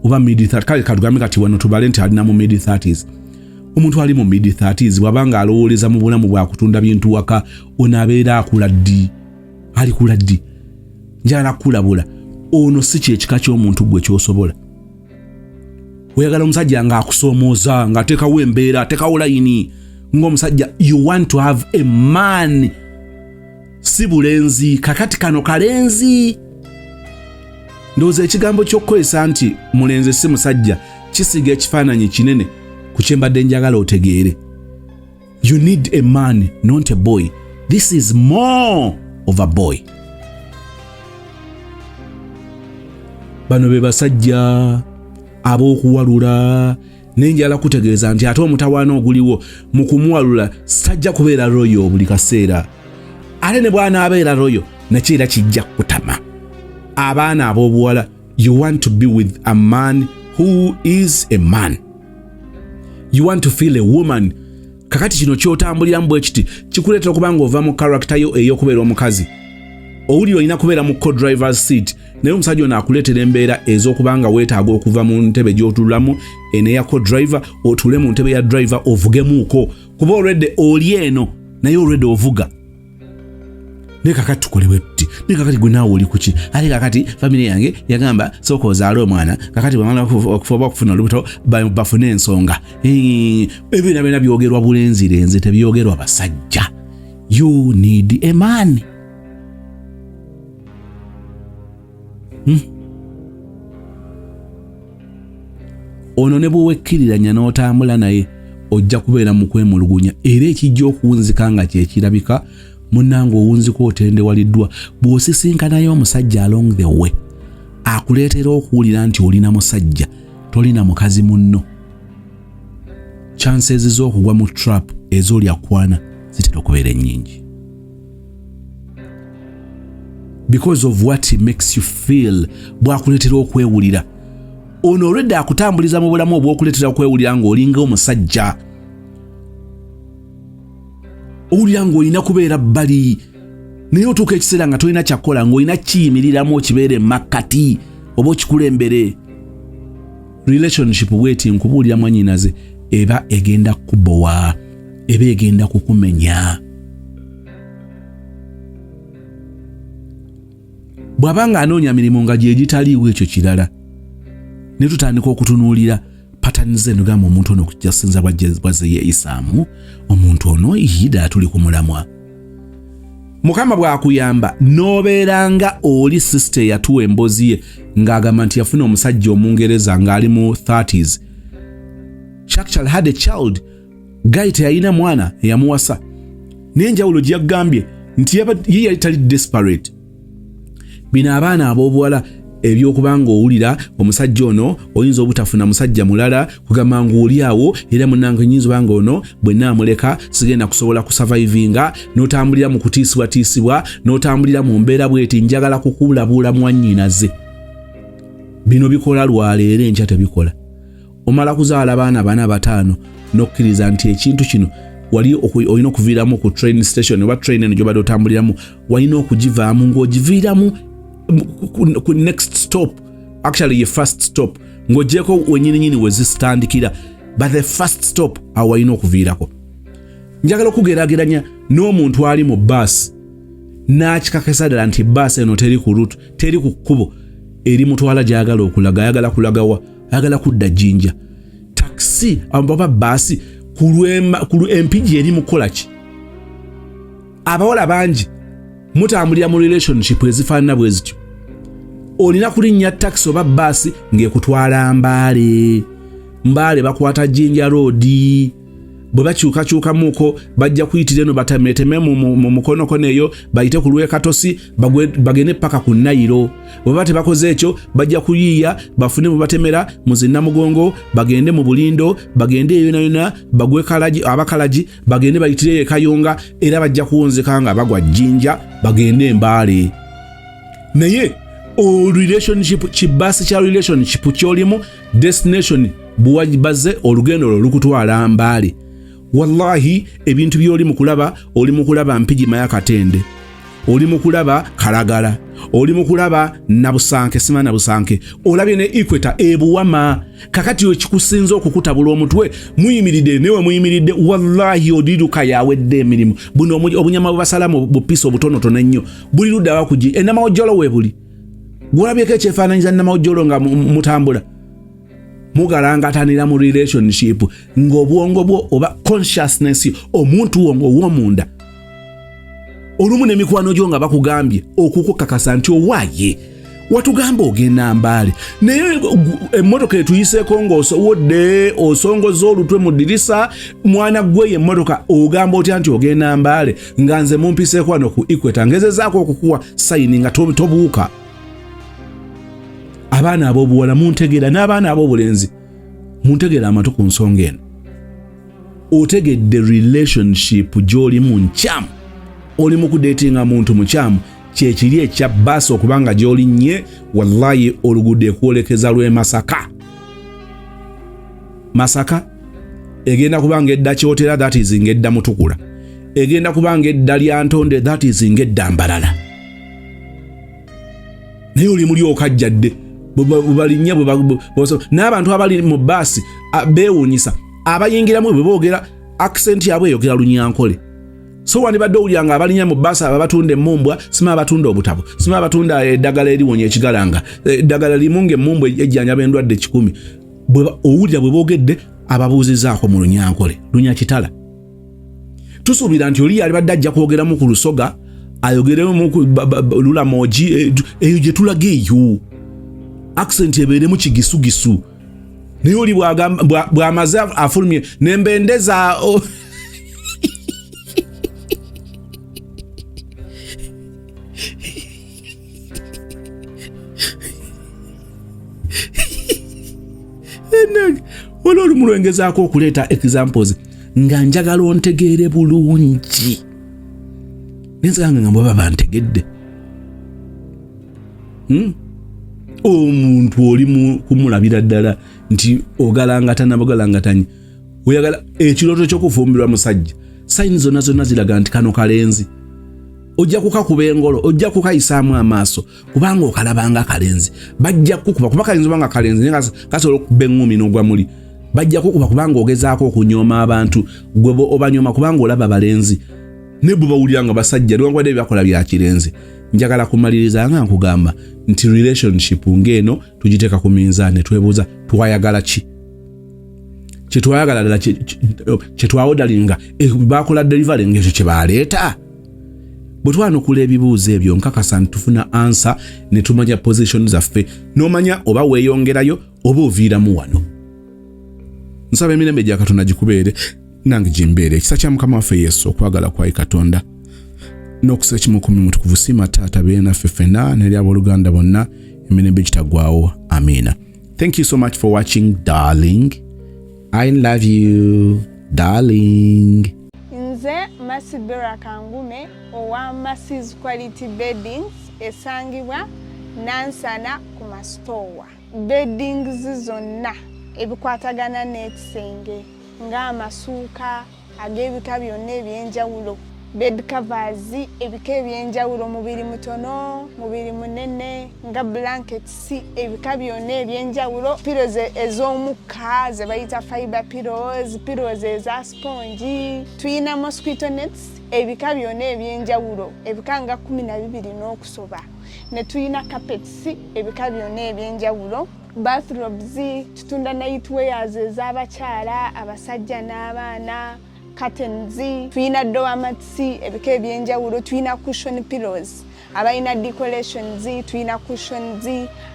oba mid 30s. Kale katugambe kati wano tubale nti alina mu mid 30s. Omuntu ali mu mid 30s bwabanga alowooleza mu bulamu bwa kutunda bintu waka, onaabeera akula ddi. Ali kula ddi. Njala kulabula. Ono si kyekika ky'omuntu gwe kyosobola. Oyagala omusajja nga akusoomooza, nga ateekawo embeera, ateekawo layini. Ng'omusajja, you want to have a man. Si bulenzi, kakati kano kalenzi. Ndowooza ekigambo ky'okkozesa nti mulenzi si musajja kisiga ekifaananyi kinene ku kye mbadde njagala otegeere. You need a man, not a boy. This is more of a boy. Bano be basajja ab'okuwalula. Nenjala kutegeeza nti ate omutawaana oguliwo mu kumuwalula sajja kubeera royo buli kaseera. Ate ne bwana abeera royo nakyo era kijja kutama. Abaana ab'obuwala, you want to be with a man who is a man. You want to feel a woman. Kakati kino kyotambuliramu bwe kiti kikuleetera okubanga ova mu character yo ey'okubeera omukazi. Owuli olina kubeera mu co-driver's seat, naye omusajja ono akuleetera embeera ez'okubanga weetaaga okuva mu ntebe gy'otuulamu eneya co-driver otuule mu ntebe ya driver ovugemuuko, kuba already oli eno naye already ovuga. Ne kakati tukole bwe tuti, ne kakati gwe naawe oli kuki? Ate kakati family yange yagamba sooka ozaale omwana, kakati bwamala okufuna olubuto bafune ensonga. Ebyo byonna byogerwa bulenzirenzi, tebyogerwa basajja. You need a man. Ono ne bw'owekkiriranya n'otambula naye ojja kubeera mu kwemulugunya, era ekijja okuwunzika nga kye kirabika munnange owunzika otendewaliddwa bw'osisinkanayo omusajja along the way akuleetera okuwulira nti olina musajja tolina mukazi munno. Chances z'okugwa mu trap ez'oli akwana zitera okubeera ennyingi. Because of what he makes you feel, bw'akuleetera okwewulira. Ono already akutambuliza mu bulamu obw'okuleetera okwewulira ng'olinga omusajja. Owulira ng'olina kubeera bbali. Naye otuuka ekiseera nga tolina kyakkola ng'olina kiyimiriramu okibeere emakkati oba okikulembere. Relationship bw'eti nkubuulira mwannyinaze eba egenda kubowa, eba egenda kukumenya. Bw'abanga anoonya mirimu nga gye gitaliiwo ekyo kirala, ne tutandika okutunuulira patani ze nogamba omuntu ono kujja sinza bwazze yeeyisaamu, omuntu ono ddala tuli ku mulamwa. Mukama bw'akuyamba n'obeeranga oli sister yatuwa emboozi ye ng'agamba nti yafuna omusajja Omungereza ng'ali mu 30s. she actually had a child. Guy teyalina mwana eyamuwasa. N'enjawulo gye yagambye nti ye yali tali desperate. Bino abaana ab'obuwala ebyokubanga owulira omusajja ono oyinza obutafuna musajja mulala kugamba ng'oli awo era munnange nyinza obanga ono bwe naamuleka sigenda kusobola kusurvivinga n'otambulira mu kutiisibwatiisibwa n'otambulira mu mbeera bweti njagala kukulabuula mwannyinaze. Bino bikola lwaleero enkya tebikola. Omala kuzaala abaana bana bataano n'okkiriza nti ekintu kino wali olina okuviiramu ku train station oba train eno gy'obadde otambuliramu walina okugivaamu ng'ogiviiramu ku next stop, actually your first stop, ng'ogyeko wenyininyini we zisitandikira, but the first stop awo walina okuviirako. Njagala okugeraageranya n'omuntu ali mu baasi n'akikakasa ddala nti baasi eno teri ku route, teri ku kkubo eri mutwala gy'ayagala okulaga, ayagala kulagawa, ayagala kudda Jinja. Taxi oba baasi ku empigi eri mu kukola ki? Abawala bangi mutambulira mu relationship ezifaanana bwe zityo. Olina kulinnya taxi oba baasi ng'ekutwala Mbaale. Mbaale bakwata Jinja Road. Bwe bakyukakyukamuuko bajja kuyitira eno batemeteme mu mukonokono eyo bayite ku Lwekatosi bagende paka ku Nairo. Bwe bate bakoze ekyo bajja kuyiiya bafune mu batemera mu Zinnamugongo bagende mu Bulindo bagende yona bagwe Abakalagi bagende bayitire Kayonga era bajja kuwonzeka nga bagwa Jinja bagende Mbaale. Naye relationship kibasi kya relationship kyolimu destination buwajibaze olugendo olukutwala Mbaale. Wallahi ebintu byoli mukulaba oli mukulaba Mpigi Mayakatende, oli mukulaba Kalagala, oli mukulaba Nabusanke sima Nabusanke, olabye ne Equator ebuwama. Kakati okikusinza okukutabula omutwe muyimiridde newe muyimiridde, wallahi odiruka yawedde emirimu. Buno obunyama bwasalamu bupiso obutonotono ennyo buli ludda wakugi enamawojjolo we buli gwolabyeko ekyefaananyiza namawojjolo nga mutambula mugalangatanira mu relationship ng'obwongo bwo oba consciousness omuntu wongo ow'omunda olumu n'emikwano gyo nga bakugambye okukukakasa nti owaaye watugamba ogenda Mbaale naye emmotoka etuyiseeko ng'osowodde osongoza olutwe mu ddirisa mwana gwe emmotoka ogamba otya nti ogenda Mbaale nga nze mumpiseeko wano ku Equator ngezezaako okukuwa sayini nga tobuuka. Abaana ab'obuwala muntegeera n'abaana ab'obulenzi muntegeera amatu ku nsonga eno. Otegedde relationship gy'olimu nkyamu, oli mu kudeetinga muntu mukyamu kyekiri ekya baasi okubanga gy'olinnye wallahi oluguudo ekwolekeza lw'e Masaka egenda kubanga edda Kyotera that is ng'edda Mutukula, egenda kubanga edda Lyantonde that is ng'edda Mbalala. Naye oli muli okajjadde bubalinya n'abantu abali mu baasi beewuunyisa abayingiramu bwe boogera accent yabwe eyogera Lunyankole. So wandibadde owulira nga abalinya mu baasi abatunda emmumbwa sima abatunda obutabo sima abatunda eddagala eriwonya ekigalanga eddagala limu ng'emmumbwa ejjanjaba endwadde 10 owulira bwe boogedde ababuuzizaako mu Lunyankole Lunyakitala. Tusuubira nti oli yalibadde ajja kwogeramu ku Lusoga ayogeremu ku Lulamogi eyo gye tulaga eyo accent ebeeremu kigisugisu naye oli bw'amaze afulumye n'embendeza wala olumu lwengezaako okuleeta examples nga njagala ontegeere bulungi nensanga nga bwaba bantegedde. Omuntu oli kumulabira ddala nti ogalangatana bugalangatanyi oyagala ekiroto ky'okufumbirwa musajja sayini zonna ziraga nti kano kalenzi ojja kukakuba engolo ojja kukayisaamu amaaso kubanga okalabanga kalenzi bajja kukuba kuba kalenzi banga kalenzi kasobola okuba eŋŋumi n'ogwa muli bajja kukuba kubanga ogezaako okunyooma abantu gwe obanyooma kubanga olaba balenzi ne bwe bawulira nga basajja newankubadde ebyakola bya kirenzi. Njagala kumaliriza nga nkugamba nti relationship ng'eno tugiteeka ku minzaani twebuuza twayagala ki? Kyetwayagala ddala kyetwawodalinga bakola delivery ng'ekyo kye baaleeta. Bwe twanukula ebibuuzo ebyo nkakasa nti tufuna answer ne tumanya position zaffe n'omanya oba weeyongerayo oba oviiramu wano. nsaba emirembe gya Katonda gikubeere nange gimbeere. Ekisa kya Mukama waffe Yesu, okwagala kwa Katonda n'okusaba ekimu ku mutukuvu Siima Taata beere naffe ffenna n'eri abooluganda bonna emirembe gitagwawo. Amiina. Thank you so much for watching, darling. I love you, darling. Nze Masibera Kangume owa Massive Quality Beddings esangibwa Nansana ku masitowa. Beddings zonna ebikwatagana n'ekisenge ng'amasuuka ag'ebika byonna eby'enjawulo, bed covers ebika eby'enjawulo, mubiri mutono, mubiri munene, nga blankets ebika byonna eby'enjawulo, pillows ez'omukka ze bayita fiber pillows eza sponge, tuyina mosquito nets ebika byonna eby'enjawulo, ebika nga 12 n'okusoba, ne tuyina carpets ebika byonna eby'enjawulo, bathrobes, tutunda nightwears ez'abakyala, abasajja n'abaana, curtains, tuyina door mats ebika eby'enjawulo, tuyina cushion pillows, abalina decorations, tuyina cushions,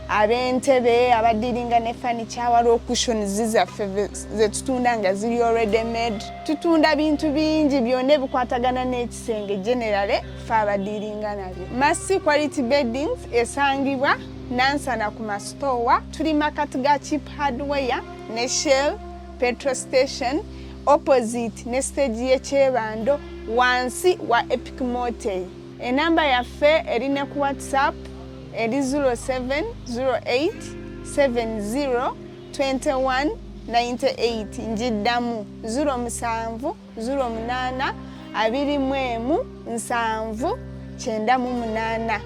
ab'entebe abadiringa ne furniture, waliwo cushions zaffe ze tutunda nga ziri already made. Tutunda bintu bingi byonna ebikwatagana n'ekisenge generally ffe abadiringa nabyo. Massive Quality Beddings esangibwa Nansana ku masitowa. Tuli makati ga Cheap Hardware ne Shell petrol station opposite ne stage y'ekyebando wansi wa Epic Motel. Enamba yaffe erina ku WhatsApp eri 0708702198. Njiddamu 0708217998.